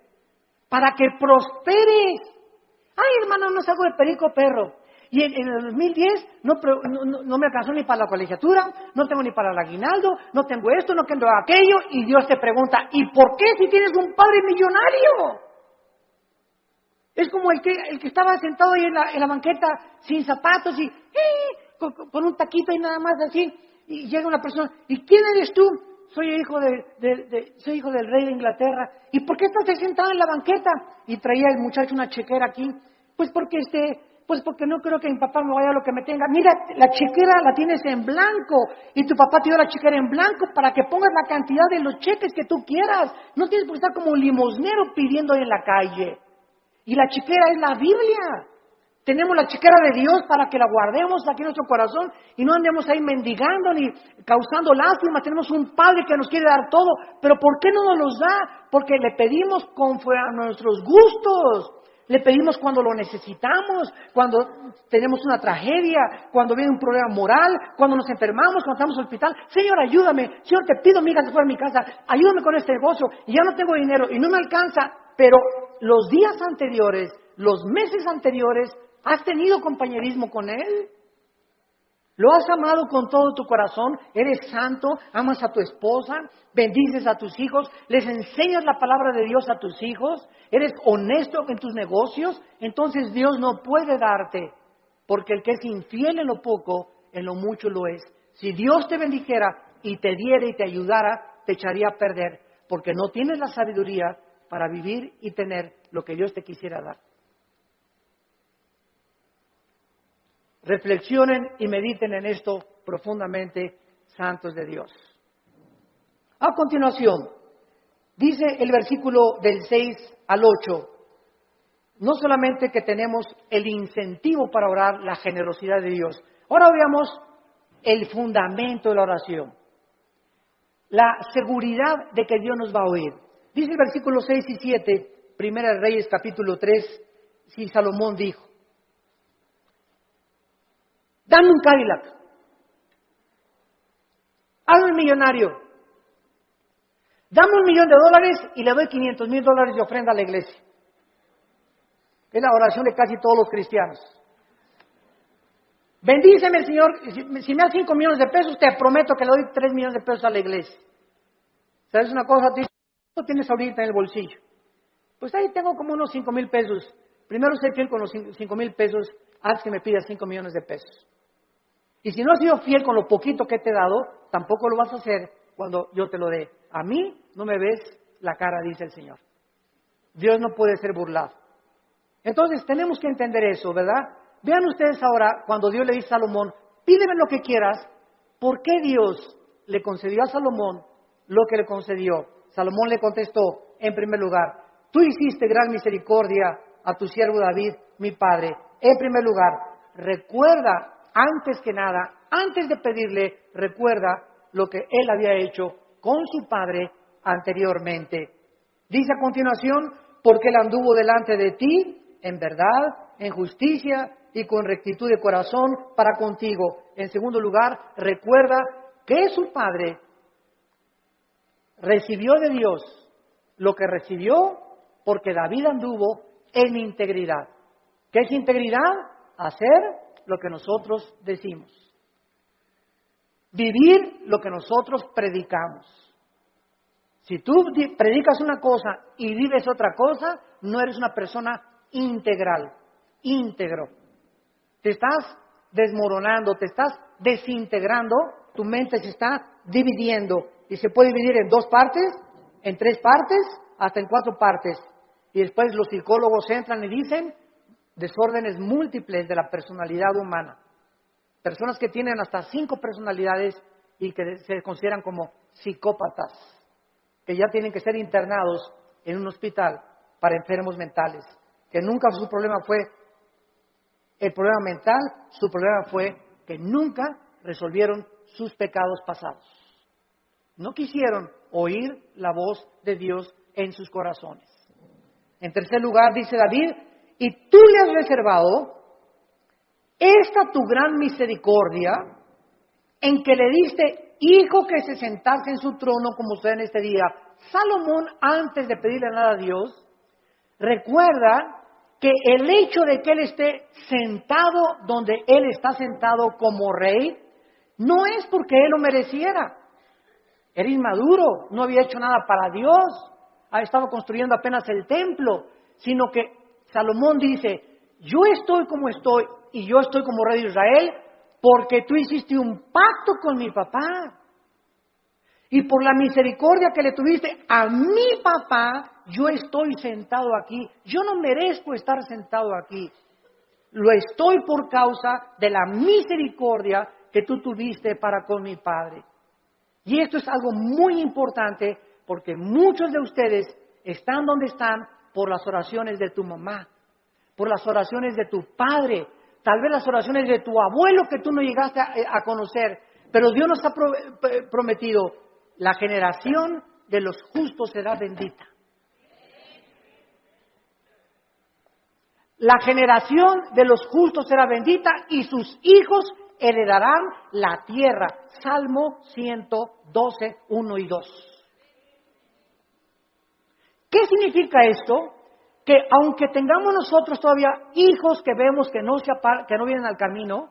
para que prosperes. Ay, hermano, no salgo de perico perro. Y en el 2010 no me alcanzó ni para la colegiatura, no tengo ni para el aguinaldo, no tengo esto, no tengo aquello. Y Dios te pregunta, ¿y por qué si tienes un padre millonario? Es como el que estaba sentado ahí en la banqueta sin zapatos y con un taquito y nada más así. Y llega una persona, ¿y quién eres tú? Soy hijo del rey de Inglaterra. ¿Y por qué estás sentado en la banqueta? Y traía el muchacho una chequera aquí. Pues porque no creo que mi papá me vaya a lo que me tenga. Mira, la chequera la tienes en blanco y tu papá te dio la chequera en blanco para que pongas la cantidad de los cheques que tú quieras. No tienes por estar como un limosnero pidiendo en la calle. Y la chequera es la Biblia. Tenemos la chequera de Dios para que la guardemos aquí en nuestro corazón y no andemos ahí mendigando ni causando lástima. Tenemos un Padre que nos quiere dar todo, pero ¿por qué no nos los da? Porque le pedimos conforme a nuestros gustos. Le pedimos cuando lo necesitamos, cuando tenemos una tragedia, cuando viene un problema moral, cuando nos enfermamos, cuando estamos en el hospital. Señor, ayúdame. Señor, te pido, mi hija se fue a mi casa. Ayúdame con este negocio. Y ya no tengo dinero y no me alcanza. Pero los días anteriores, los meses anteriores, ¿has tenido compañerismo con Él? ¿Lo has amado con todo tu corazón? ¿Eres santo? ¿Amas a tu esposa? ¿Bendices a tus hijos? ¿Les enseñas la palabra de Dios a tus hijos? ¿Eres honesto en tus negocios? Entonces Dios no puede darte, porque el que es infiel en lo poco, en lo mucho lo es. Si Dios te bendijera y te diera y te ayudara, te echaría a perder, porque no tienes la sabiduría para vivir y tener lo que Dios te quisiera dar. Reflexionen y mediten en esto profundamente, santos de Dios. A continuación, dice el versículo del 6 al 8, no solamente que tenemos el incentivo para orar, la generosidad de Dios. Ahora veamos el fundamento de la oración, la seguridad de que Dios nos va a oír. Dice el versículo 6 y 7, Primera de Reyes capítulo 3, si Salomón dijo, dame un Cadillac, hazme millonario, dame $1,000,000 y le doy $500,000 de ofrenda a la iglesia. Es la oración de casi todos los cristianos. Bendíceme, Señor, si me das 5 millones de pesos, te prometo que le doy 3 millones de pesos a la iglesia. ¿Sabes una cosa? ¿Cuánto tienes ahorita en el bolsillo? Pues ahí tengo como unos 5,000 pesos. Primero sé fiel con los 5,000 pesos, haz que me pidas 5 millones de pesos. Y si no has sido fiel con lo poquito que te he dado, tampoco lo vas a hacer cuando yo te lo dé. A mí no me ves la cara, dice el Señor. Dios no puede ser burlado. Entonces tenemos que entender eso, ¿verdad? Vean ustedes ahora, cuando Dios le dice a Salomón, pídeme lo que quieras, ¿por qué Dios le concedió a Salomón lo que le concedió? Salomón le contestó, en primer lugar, tú hiciste gran misericordia a tu siervo David, mi padre. En primer lugar, recuerda, antes que nada, antes de pedirle, recuerda lo que él había hecho con su padre anteriormente. Dice a continuación, porque él anduvo delante de ti en verdad, en justicia y con rectitud de corazón para contigo. En segundo lugar, recuerda que su padre recibió de Dios lo que recibió porque David anduvo en integridad. ¿Qué es integridad? Hacer lo que nosotros decimos. Vivir lo que nosotros predicamos. Si tú predicas una cosa y vives otra cosa, no eres una persona integral, íntegro. Te estás desmoronando, te estás desintegrando, tu mente se está dividiendo y se puede dividir en 2 partes, en 3 partes, hasta en 4 partes. Y después los psicólogos entran y dicen, desórdenes múltiples de la personalidad humana. Personas que tienen hasta 5 personalidades y que se consideran como psicópatas, que ya tienen que ser internados en un hospital para enfermos mentales, que nunca su problema fue el problema mental, su problema fue que nunca resolvieron sus pecados pasados. No quisieron oír la voz de Dios en sus corazones. En tercer lugar, dice David, y tú le has reservado esta tu gran misericordia en que le diste hijo que se sentase en su trono como usted en este día. Salomón, antes de pedirle nada a Dios, recuerda que el hecho de que él esté sentado donde él está sentado como rey, no es porque él lo mereciera. Era inmaduro, no había hecho nada para Dios, estaba construyendo apenas el templo, sino que Salomón dice, yo estoy como estoy y yo estoy como rey de Israel porque tú hiciste un pacto con mi papá. Y por la misericordia que le tuviste a mi papá, yo estoy sentado aquí. Yo no merezco estar sentado aquí. Lo estoy por causa de la misericordia que tú tuviste para con mi padre. Y esto es algo muy importante porque muchos de ustedes están donde están por las oraciones de tu mamá, por las oraciones de tu padre, tal vez las oraciones de tu abuelo que tú no llegaste a conocer. Pero Dios nos ha prometido, la generación de los justos será bendita. La generación de los justos será bendita y sus hijos heredarán la tierra. Salmo 112, 1 y 2. ¿Qué significa esto? Que aunque tengamos nosotros todavía hijos que vemos que no vienen al camino,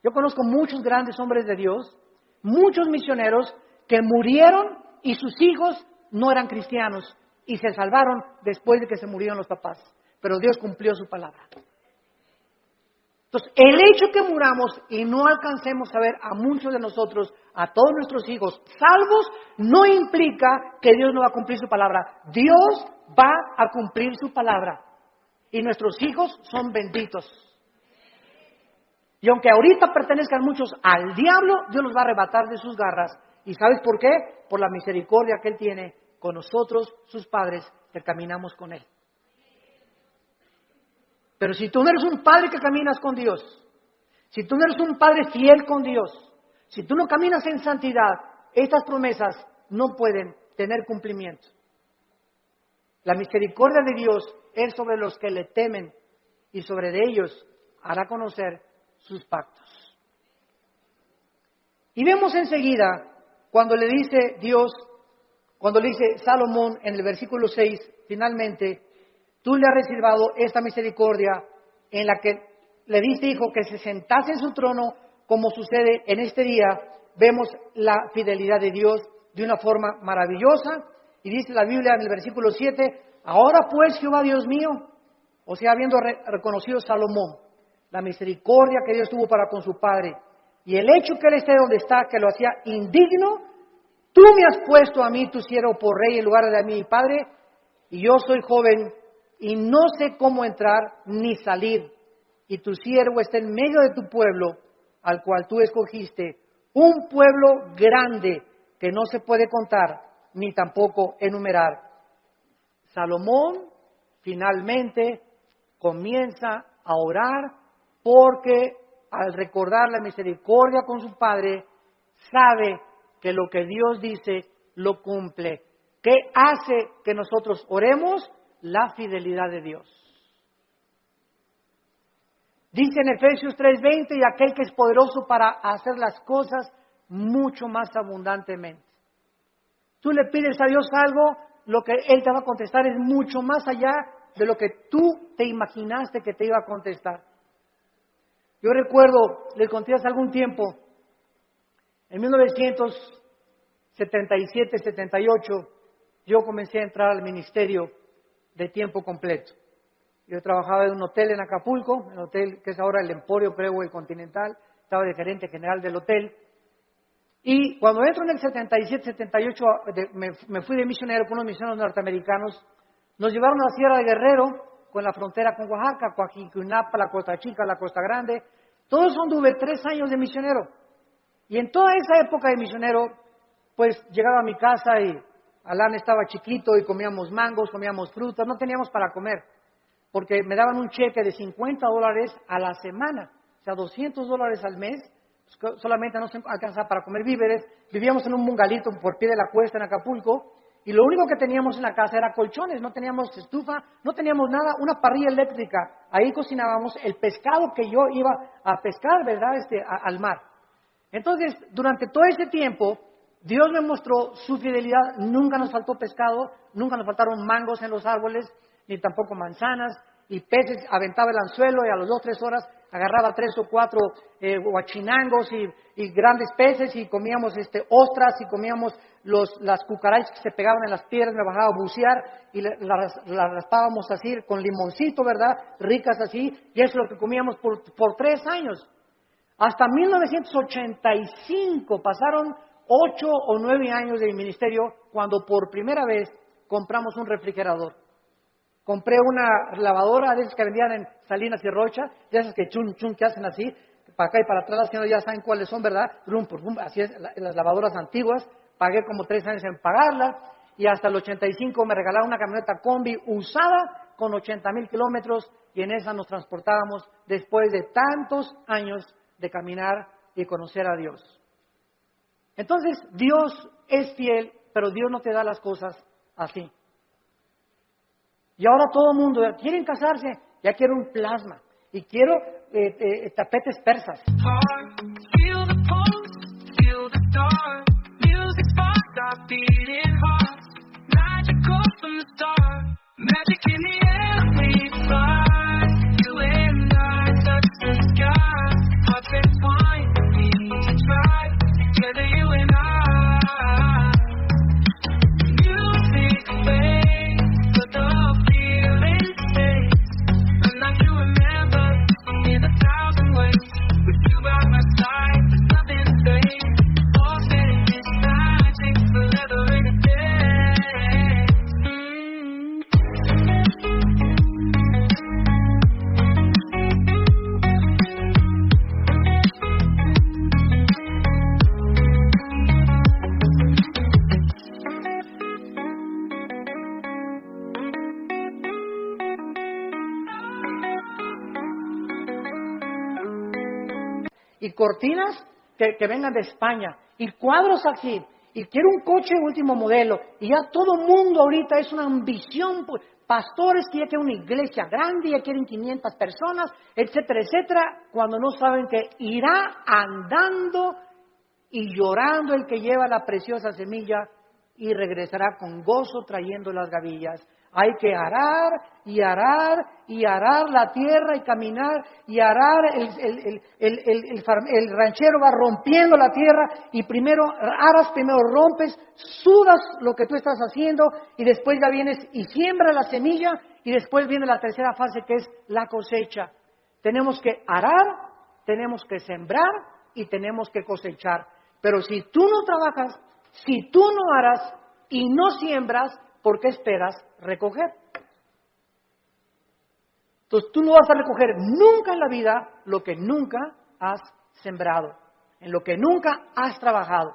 yo conozco muchos grandes hombres de Dios, muchos misioneros que murieron y sus hijos no eran cristianos y se salvaron después de que se murieron los papás. Pero Dios cumplió su palabra. Entonces, el hecho que muramos y no alcancemos a ver a muchos de nosotros, a todos nuestros hijos salvos, no implica que Dios no va a cumplir su palabra. Dios va a cumplir su palabra. Y nuestros hijos son benditos. Y aunque ahorita pertenezcan muchos al diablo, Dios los va a arrebatar de sus garras. ¿Y sabes por qué? Por la misericordia que Él tiene con nosotros, sus padres, que caminamos con Él. Pero si tú no eres un padre que caminas con Dios, si tú no eres un padre fiel con Dios, si tú no caminas en santidad, estas promesas no pueden tener cumplimiento. La misericordia de Dios es sobre los que le temen y sobre de ellos hará conocer sus pactos. Y vemos enseguida cuando le dice Dios, cuando le dice Salomón en el versículo 6, finalmente, tú le has reservado esta misericordia en la que le diste, hijo, que se sentase en su trono, como sucede en este día. Vemos la fidelidad de Dios de una forma maravillosa. Y dice la Biblia en el versículo 7, ahora pues, Jehová Dios mío, o sea, habiendo reconocido Salomón la misericordia que Dios tuvo para con su padre, y el hecho que él esté donde está, que lo hacía indigno, tú me has puesto a mí, tu siervo, por rey en lugar de a mí, padre, y yo soy joven, y no sé cómo entrar ni salir, y tu siervo está en medio de tu pueblo, al cual tú escogiste, un pueblo grande que no se puede contar, ni tampoco enumerar. Salomón finalmente comienza a orar porque al recordar la misericordia con su padre, sabe que lo que Dios dice lo cumple. ¿Qué hace que nosotros oremos? La fidelidad de Dios. Dice en Efesios 3:20, y aquel que es poderoso para hacer las cosas mucho más abundantemente. Tú le pides a Dios algo, lo que Él te va a contestar es mucho más allá de lo que tú te imaginaste que te iba a contestar. Yo recuerdo, les conté hace algún tiempo, en 1977-78, yo comencé a entrar al ministerio de tiempo completo. Yo trabajaba en un hotel en Acapulco, el hotel que es ahora el Emporio Preway Continental, estaba de gerente general del hotel. Y cuando entro en el 77-78, me fui de misionero con unos misioneros norteamericanos, nos llevaron a la Sierra de Guerrero con la frontera con Oaxaca, Coajiquinapa, la Costa Chica, la Costa Grande. Todo eso anduve 3 años de misionero. Y en toda esa época de misionero, pues llegaba a mi casa y Alan estaba chiquito y comíamos mangos, comíamos frutas, no teníamos para comer, porque me daban un cheque de $50 a la semana, o sea, $200 al mes, pues, solamente no se alcanzaba para comer víveres. Vivíamos en un bungalito por pie de la cuesta en Acapulco, y lo único que teníamos en la casa era colchones, no teníamos estufa, no teníamos nada, una parrilla eléctrica. Ahí cocinábamos el pescado que yo iba a pescar, ¿verdad?, al mar. Entonces, durante todo ese tiempo, Dios me mostró su fidelidad. Nunca nos faltó pescado, nunca nos faltaron mangos en los árboles, ni tampoco manzanas, y peces. Aventaba el anzuelo y a las 2 o 3 horas agarraba 3 o 4 huachinangos y grandes peces, y comíamos ostras, y comíamos las cucarachas que se pegaban en las piedras. Me bajaba a bucear y las raspábamos así con limoncito, ¿verdad?, ricas así, y eso es lo que comíamos por 3 años. Hasta 1985 pasaron 8 o 9 años de mi ministerio cuando por primera vez compramos un refrigerador. Compré una lavadora de esas que vendían en Salinas y Rocha, de esas que chun chun que hacen así, para acá y para atrás, las que no ya saben cuáles son, ¿verdad? Rum, por rum, así es, las lavadoras antiguas. Pagué como 3 años en pagarla, y hasta el 85 me regalaron una camioneta combi usada con 80,000 kilómetros, y en esa nos transportábamos después de tantos años de caminar y conocer a Dios. Entonces, Dios es fiel, pero Dios no te da las cosas así. Y ahora todo el mundo quiere casarse, ya quiero un plasma, y quiero tapetes persas. Y cortinas que vengan de España, y cuadros así, y quiero un coche último modelo, y ya todo mundo ahorita es una ambición, pastores que ya quieren una iglesia grande, ya quieren 500 personas, etcétera, etcétera, cuando no saben que irá andando y llorando el que lleva la preciosa semilla, y regresará con gozo trayendo las gavillas. Hay que arar y arar y arar la tierra y caminar y arar. El ranchero va rompiendo la tierra, y primero aras, primero rompes, sudas lo que tú estás haciendo, y después ya vienes y siembras la semilla, y después viene la tercera fase, que es la cosecha. Tenemos que arar, tenemos que sembrar y tenemos que cosechar. Pero si tú no trabajas, si tú no aras y no siembras, ¿por qué esperas recoger? Entonces tú no vas a recoger nunca en la vida lo que nunca has sembrado, en lo que nunca has trabajado.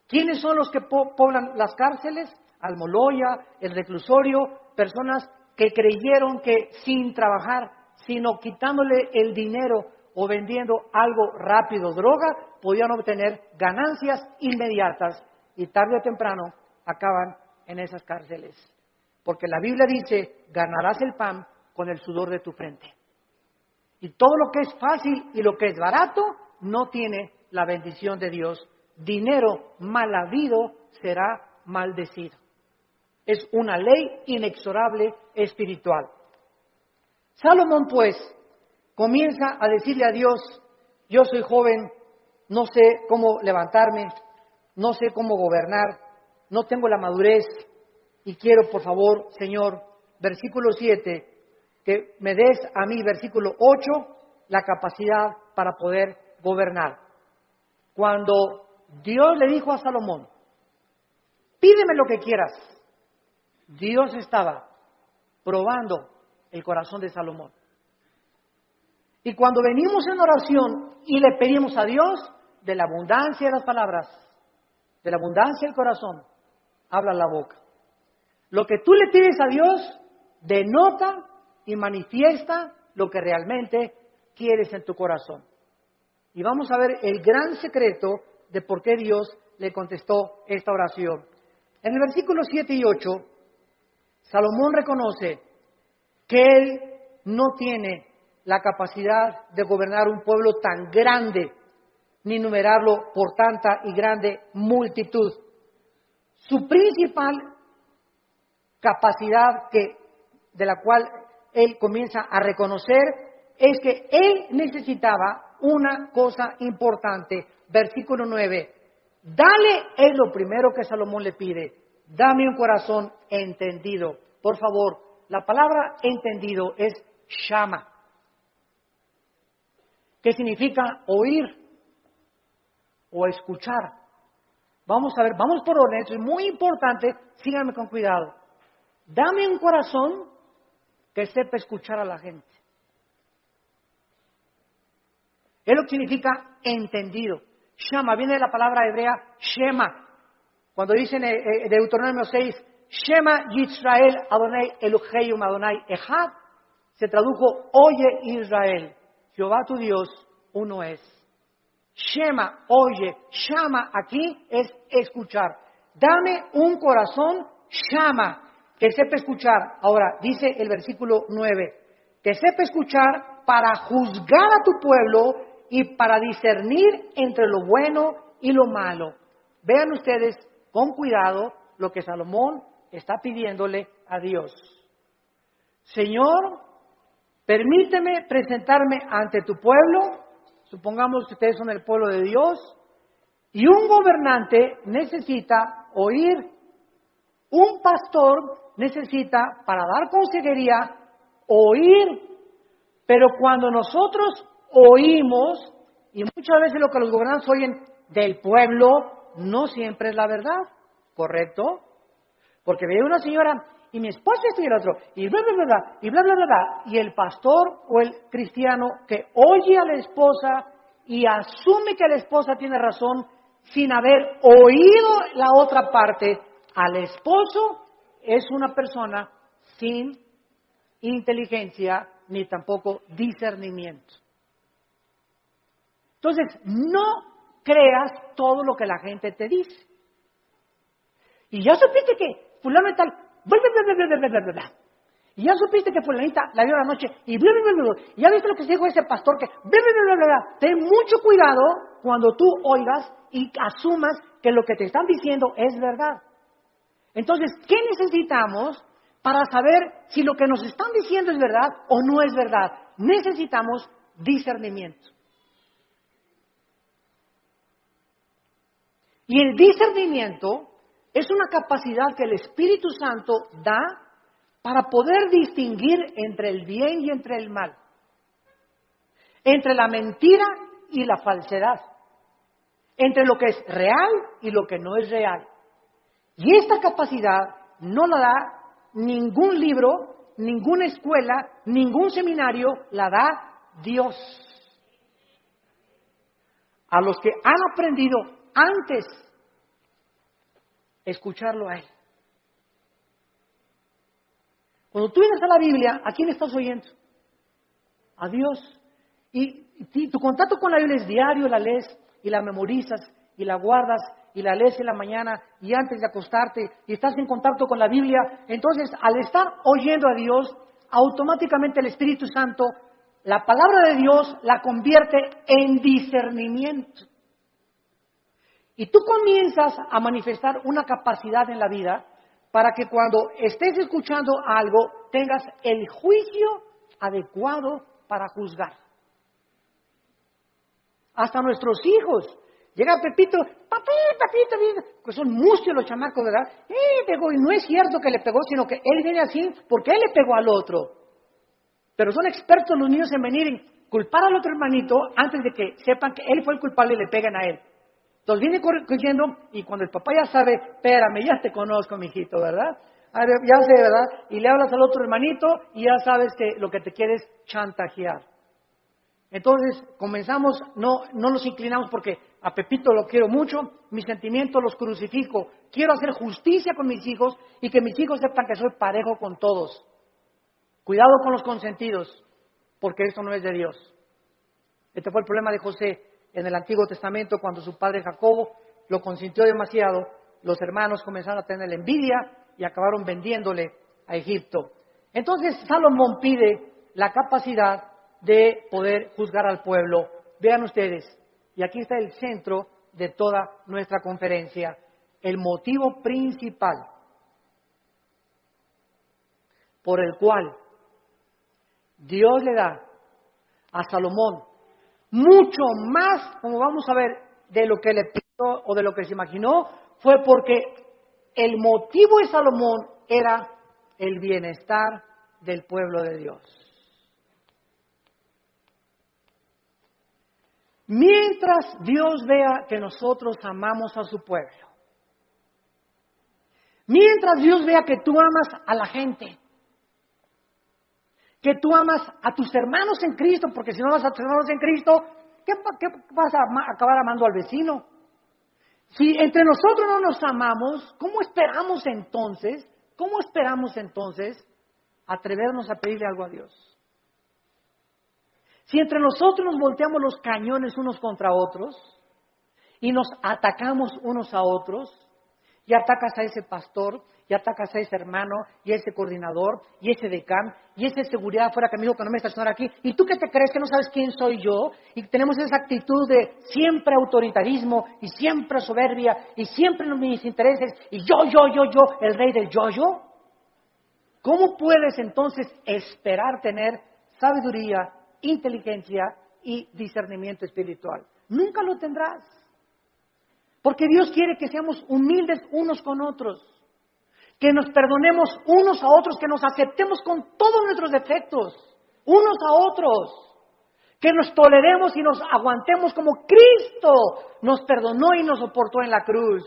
¿Quiénes son los que poblan las cárceles? Almoloya, el reclusorio, personas que creyeron que sin trabajar, sino quitándole el dinero o vendiendo algo rápido, droga, podían obtener ganancias inmediatas, y tarde o temprano acaban en esas cárceles. Porque la Biblia dice, ganarás el pan con el sudor de tu frente. Y todo lo que es fácil y lo que es barato no tiene la bendición de Dios. Dinero mal habido será maldecido. Es una ley inexorable espiritual. Salomón, pues, comienza a decirle a Dios: yo soy joven, no sé cómo levantarme, no sé cómo gobernar, no tengo la madurez, y quiero, por favor, Señor, versículo 7, que me des a mí, versículo 8, la capacidad para poder gobernar. Cuando Dios le dijo a Salomón, pídeme lo que quieras, Dios estaba probando el corazón de Salomón. Y cuando venimos en oración y le pedimos a Dios, de la abundancia de las palabras, de la abundancia del corazón, habla la boca. Lo que tú le pides a Dios denota y manifiesta lo que realmente quieres en tu corazón. Y vamos a ver el gran secreto de por qué Dios le contestó esta oración. En el versículo 7 y 8, Salomón reconoce que él no tiene la capacidad de gobernar un pueblo tan grande, ni numerarlo por tanta y grande multitud. Su principal capacidad de la cual él comienza a reconocer es que él necesitaba una cosa importante. Versículo 9. Dale, es lo primero que Salomón le pide. Dame un corazón entendido. Por favor, la palabra entendido es shama, que significa oír o escuchar. Vamos a ver, vamos por orden, esto es muy importante, síganme con cuidado. Dame un corazón que sepa escuchar a la gente. Es lo que significa entendido. Shama viene de la palabra hebrea Shema. Cuando dicen Deuteronomio 6, Shema Yisrael Adonai Elohim Adonai Echad, se tradujo, oye Israel, Jehová tu Dios, uno es. Shema, oye, Shama aquí es escuchar. Dame un corazón Shama, que sepa escuchar. Ahora, dice el versículo 9, que sepa escuchar para juzgar a tu pueblo y para discernir entre lo bueno y lo malo. Vean ustedes con cuidado lo que Salomón está pidiéndole a Dios. Señor, permíteme presentarme ante tu pueblo, supongamos que ustedes son el pueblo de Dios, y un gobernante necesita oír, un pastor necesita, para dar consejería, oír, pero cuando nosotros oímos, y muchas veces lo que los gobernantes oyen del pueblo, no siempre es la verdad, ¿correcto? Porque ve una señora, y mi esposa esto y el otro, y bla, bla, bla, bla, y bla, bla, bla, bla, y el pastor o el cristiano que oye a la esposa y asume que la esposa tiene razón sin haber oído la otra parte, al esposo es una persona sin inteligencia ni tampoco discernimiento. Entonces, no creas todo lo que la gente te dice. Y ya supiste que fulano y tal, bla, bla, bla, bla, bla, bla, bla, bla. Y ya supiste que fulanita la vio anoche, y bla, bla, bla, bla. Y ya viste lo que se dijo ese pastor que bla, bla, bla, bla, bla. Ten mucho cuidado cuando tú oigas y asumas que lo que te están diciendo es verdad. Entonces, ¿qué necesitamos para saber si lo que nos están diciendo es verdad o no es verdad? Necesitamos discernimiento. Y el discernimiento es una capacidad que el Espíritu Santo da para poder distinguir entre el bien y entre el mal, entre la mentira y la falsedad, entre lo que es real y lo que no es real. Y esta capacidad no la da ningún libro, ninguna escuela, ningún seminario, la da Dios. A los que han aprendido antes escucharlo a Él. Cuando tú vienes a la Biblia, ¿a quién estás oyendo? A Dios. Y tu contacto con la Biblia es diario, la lees y la memorizas y la guardas y la lees en la mañana y antes de acostarte y estás en contacto con la Biblia. Entonces, al estar oyendo a Dios, automáticamente el Espíritu Santo, la palabra de Dios la convierte en discernimiento. Y tú comienzas a manifestar una capacidad en la vida para que cuando estés escuchando algo tengas el juicio adecuado para juzgar. Hasta nuestros hijos. Llega Pepito, papito, pues son mustios los chamacos, ¿verdad? Pegó, y no es cierto que le pegó, sino que él viene así porque él le pegó al otro. Pero son expertos los niños en venir y culpar al otro hermanito antes de que sepan que él fue el culpable y le pegan a él. Entonces viene corriendo y cuando el papá ya sabe, espérame, ya te conozco, mijito, ¿verdad? Ya sé, ¿verdad? Y le hablas al otro hermanito y ya sabes que lo que te quiere es chantajear. Entonces comenzamos, no nos inclinamos porque a Pepito lo quiero mucho, mis sentimientos los crucifico, quiero hacer justicia con mis hijos y que mis hijos sepan que soy parejo con todos. Cuidado con los consentidos, porque eso no es de Dios. Este fue el problema de José en el Antiguo Testamento cuando su padre Jacobo lo consintió demasiado, los hermanos comenzaron a tener envidia y acabaron vendiéndole a Egipto. Entonces Salomón pide la capacidad de poder juzgar al pueblo. Vean ustedes, y aquí está el centro de toda nuestra conferencia, el motivo principal por el cual Dios le da a Salomón mucho más, como vamos a ver, de lo que le pidió o de lo que se imaginó, fue porque el motivo de Salomón era el bienestar del pueblo de Dios. Mientras Dios vea que nosotros amamos a su pueblo, mientras Dios vea que tú amas a la gente, que tú amas a tus hermanos en Cristo, porque si no amas a tus hermanos en Cristo, ¿qué vas a acabar amando al vecino? Si entre nosotros no nos amamos, ¿cómo esperamos entonces atrevernos a pedirle algo a Dios? Si entre nosotros nos volteamos los cañones unos contra otros y nos atacamos unos a otros, y atacas a ese pastor, y atacas a ese hermano, y a ese coordinador, y ese decán, y ese seguridad afuera que me dijo que no me estacionara aquí, ¿y tú qué te crees que no sabes quién soy yo? Y tenemos esa actitud de siempre autoritarismo, y siempre soberbia, y siempre mis intereses, y yo, el rey del yo. ¿Cómo puedes entonces esperar tener sabiduría, inteligencia y discernimiento espiritual? Nunca lo tendrás. Porque Dios quiere que seamos humildes unos con otros, que nos perdonemos unos a otros, que nos aceptemos con todos nuestros defectos, unos a otros, que nos toleremos y nos aguantemos como Cristo nos perdonó y nos soportó en la cruz.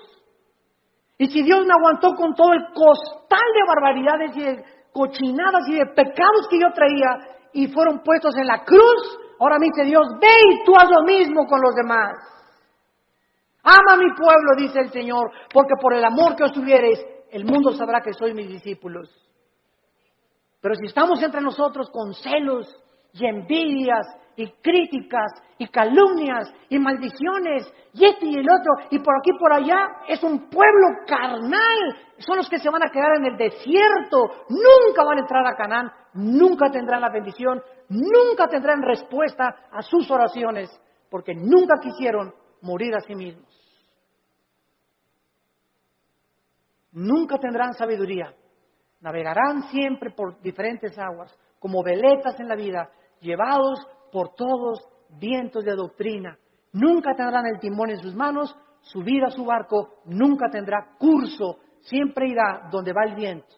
Y si Dios me aguantó con todo el costal de barbaridades y de cochinadas y de pecados que yo traía y fueron puestos en la cruz, ahora me dice Dios, ve y tú haz lo mismo con los demás. Ama a mi pueblo, dice el Señor, porque por el amor que os tuviereis, el mundo sabrá que sois mis discípulos. Pero si estamos entre nosotros con celos y envidias y críticas y calumnias y maldiciones y este y el otro y por aquí y por allá, es un pueblo carnal. Son los que se van a quedar en el desierto, nunca van a entrar a Canaán, nunca tendrán la bendición, nunca tendrán respuesta a sus oraciones, porque nunca quisieron morir a sí mismos. Nunca tendrán sabiduría. Navegarán siempre por diferentes aguas, como veletas en la vida, llevados por todos vientos de doctrina. Nunca tendrán el timón en sus manos, subir a su barco nunca tendrá curso, siempre irá donde va el viento.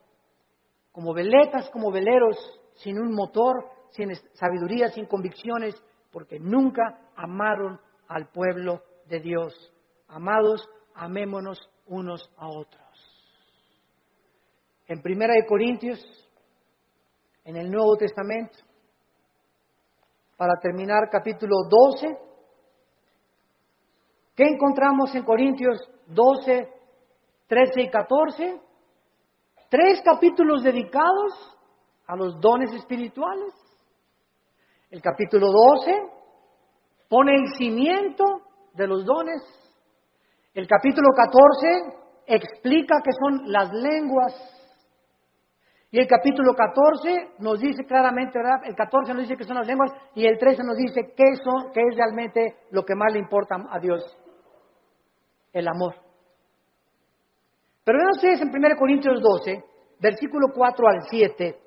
Como veletas, como veleros, sin un motor, sin sabiduría, sin convicciones, porque nunca amaron al pueblo de Dios. Amados, amémonos unos a otros. En 1 Corintios, en el Nuevo Testamento, para terminar, capítulo 12, ¿qué encontramos en Corintios 12, 13 y 14? 3 capítulos dedicados a los dones espirituales. El capítulo 12 pone el cimiento de los dones. El capítulo 14 explica qué son las lenguas. Y el capítulo 14 nos dice claramente, ¿verdad? El 14 nos dice que son las lenguas y el 13 nos dice qué es realmente lo que más le importa a Dios. El amor. Pero vean ustedes en 1 Corintios 12, versículo 4 al 7,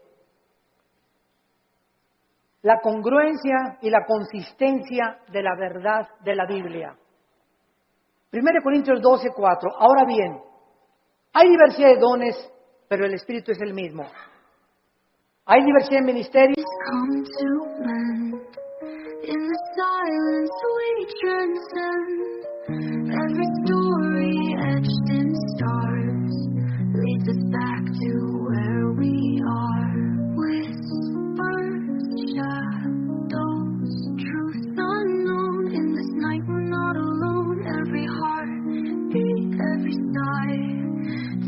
la congruencia y la consistencia de la verdad de la Biblia. 1 Corintios 12, 4. Ahora bien, hay diversidad de dones, pero el Espíritu es el mismo. Hay diversidad de ministerios. Come to mend. In the silence we transcend. Every story etched in stars leads us back to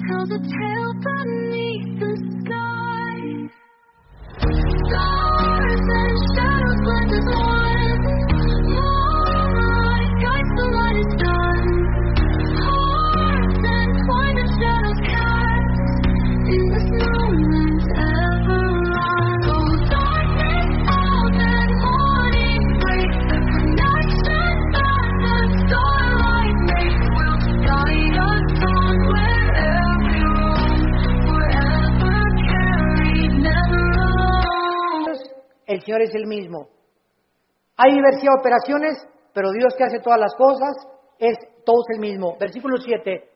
tells a tale beneath the sky. Stars and shadows blend as one. Moonlight guides the light is done. Hearts entwined and shadows cast. In this moment ever run. Oh, darkness falls and morning breaks. The connection that the starlight makes will guide us on wherever we roam. Forever carried, never alone. El Señor es el mismo. Hay diversidad de operaciones, pero Dios que hace todas las cosas, todo es el mismo. Versículo 7,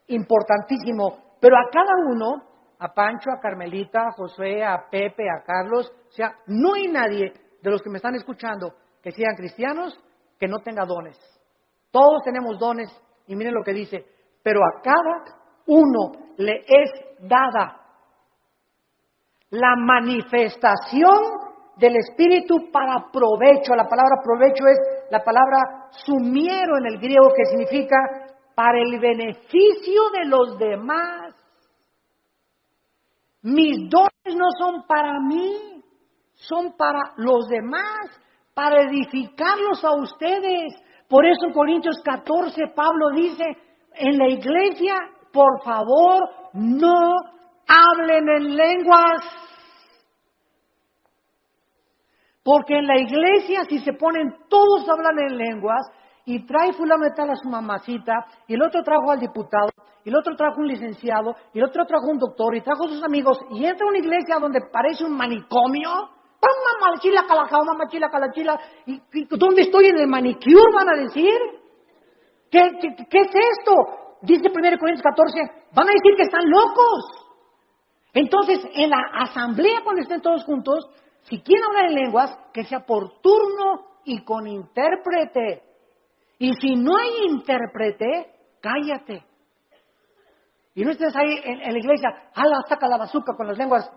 importantísimo. Pero a cada uno, a Pancho, a Carmelita, a Josué, a Pepe, a Carlos, o sea, no hay nadie de los que me están escuchando que sean cristianos que no tenga dones. Todos tenemos dones y miren lo que dice, pero a cada uno le es dada la manifestación del Espíritu para provecho. La palabra provecho es la palabra sumiero en el griego, que significa para el beneficio de los demás. Mis dones no son para mí, son para los demás, para edificarlos a ustedes. Por eso en Corintios 14 Pablo dice, en la iglesia, por favor, no hablen en lenguas. Porque en la iglesia, si se ponen todos a hablar en lenguas, y trae fulano de tal a su mamacita, y el otro trajo al diputado, y el otro trajo un licenciado, y el otro trajo un doctor, y trajo a sus amigos, y entra a una iglesia donde parece un manicomio, y ¿dónde estoy? ¿En el manicure? Van a decir. ¿Qué es esto? Dice 1 Corintios 14, van a decir que están locos. Entonces, en la asamblea, cuando estén todos juntos, si quieren hablar en lenguas, que sea por turno y con intérprete. Y si no hay intérprete, cállate. Y no estés ahí en la iglesia, saca la bazuca con las lenguas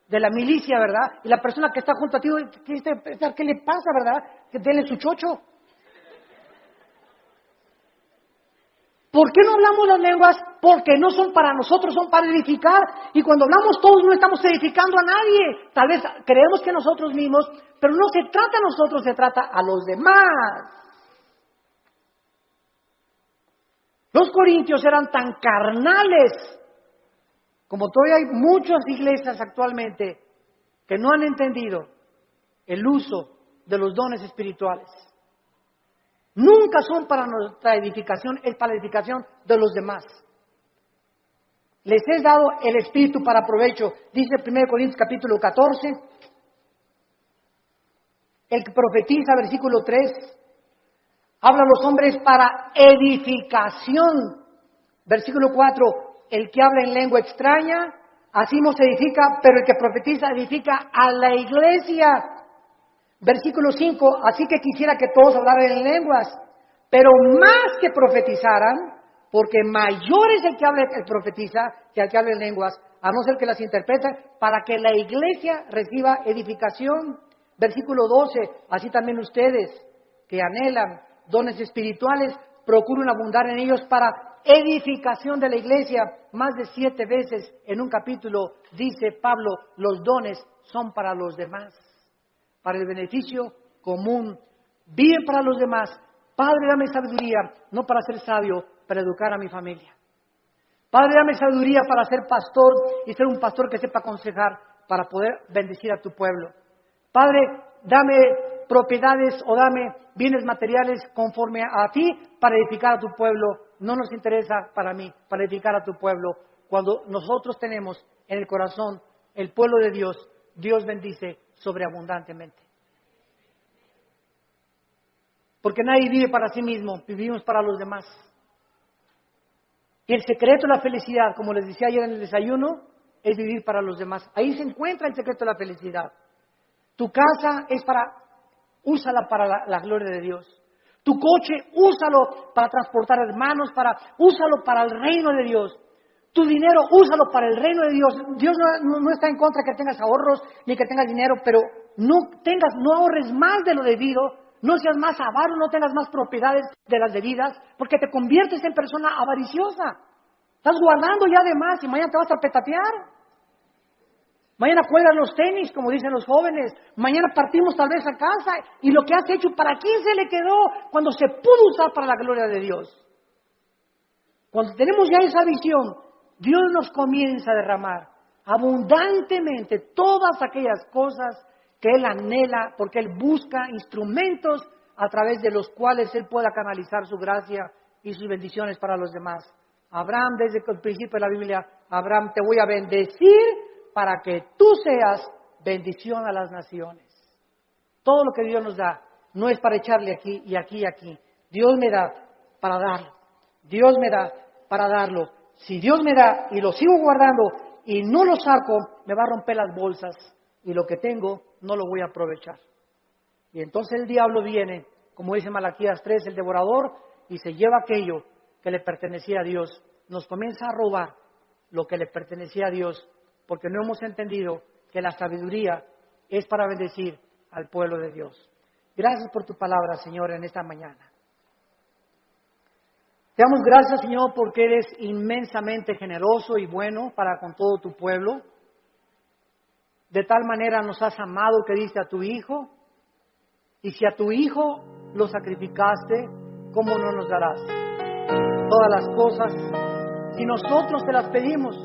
de la milicia, ¿verdad? Y la persona que está junto a ti, ¿qué le pasa, verdad? Que denle su chocho. ¿Por qué no hablamos las lenguas? Porque no son para nosotros, son para edificar. Y cuando hablamos todos no estamos edificando a nadie. Tal vez creemos que nosotros mismos, pero no se trata a nosotros, se trata a los demás. Los corintios eran tan carnales, como todavía hay muchas iglesias actualmente que no han entendido el uso de los dones espirituales. Nunca son para nuestra edificación, es para la edificación de los demás. Les he dado el Espíritu para provecho, dice 1 Corintios capítulo 14. El que profetiza, versículo 3, habla a los hombres para edificación. Versículo 4, el que habla en lengua extraña, así nos edifica, pero el que profetiza edifica a la iglesia. Versículo 5, así que quisiera que todos hablaran en lenguas, pero más que profetizaran, porque mayor es el que habla, el profetiza, que el que habla en lenguas, a no ser que las interprete, para que la iglesia reciba edificación. Versículo 12, así también ustedes, que anhelan dones espirituales, procuren abundar en ellos para edificación de la iglesia. Más de 7 veces en un capítulo dice Pablo, los dones son para los demás, para el beneficio común, viven para los demás. Padre, dame sabiduría, no para ser sabio, para educar a mi familia. Padre, dame sabiduría para ser pastor y ser un pastor que sepa aconsejar para poder bendecir a tu pueblo. Padre, dame propiedades o dame bienes materiales conforme a ti para edificar a tu pueblo. No nos interesa para mí, para edificar a tu pueblo. Cuando nosotros tenemos en el corazón el pueblo de Dios, Dios bendice sobreabundantemente. Porque nadie vive para sí mismo, vivimos para los demás. Y el secreto de la felicidad, como les decía ayer en el desayuno, es vivir para los demás. Ahí se encuentra el secreto de la felicidad. Tu casa es úsala para la gloria de Dios. Tu coche, úsalo para transportar hermanos, úsalo para el reino de Dios. Tu dinero, úsalo para el reino de Dios. Dios no está en contra que tengas ahorros ni que tengas dinero, pero no ahorres más de lo debido, no seas más avaro, no tengas más propiedades de las debidas, porque te conviertes en persona avariciosa. Estás guardando ya de más y mañana te vas a petatear. Mañana cuelgas los tenis, como dicen los jóvenes. Mañana partimos tal vez a casa. Y lo que has hecho, ¿para quién se le quedó cuando se pudo usar para la gloria de Dios? Cuando tenemos ya esa visión, Dios nos comienza a derramar abundantemente todas aquellas cosas que Él anhela, porque Él busca instrumentos a través de los cuales Él pueda canalizar su gracia y sus bendiciones para los demás. Abraham, desde el principio de la Biblia, Abraham, te voy a bendecir para que tú seas bendición a las naciones. Todo lo que Dios nos da no es para echarle aquí y aquí y aquí. Dios me da para darlo. Dios me da para darlo. Si Dios me da y lo sigo guardando y no lo saco, me va a romper las bolsas y lo que tengo no lo voy a aprovechar. Y entonces el diablo viene, como dice Malaquías 3, el devorador, y se lleva aquello que le pertenecía a Dios. Nos comienza a robar lo que le pertenecía a Dios, porque no hemos entendido que la sabiduría es para bendecir al pueblo de Dios. Gracias por tu palabra, Señor, en esta mañana. Te damos gracias, Señor, porque eres inmensamente generoso y bueno para con todo tu pueblo. De tal manera nos has amado que diste a tu Hijo, y si a tu Hijo lo sacrificaste, ¿cómo no nos darás todas las cosas si nosotros te las pedimos?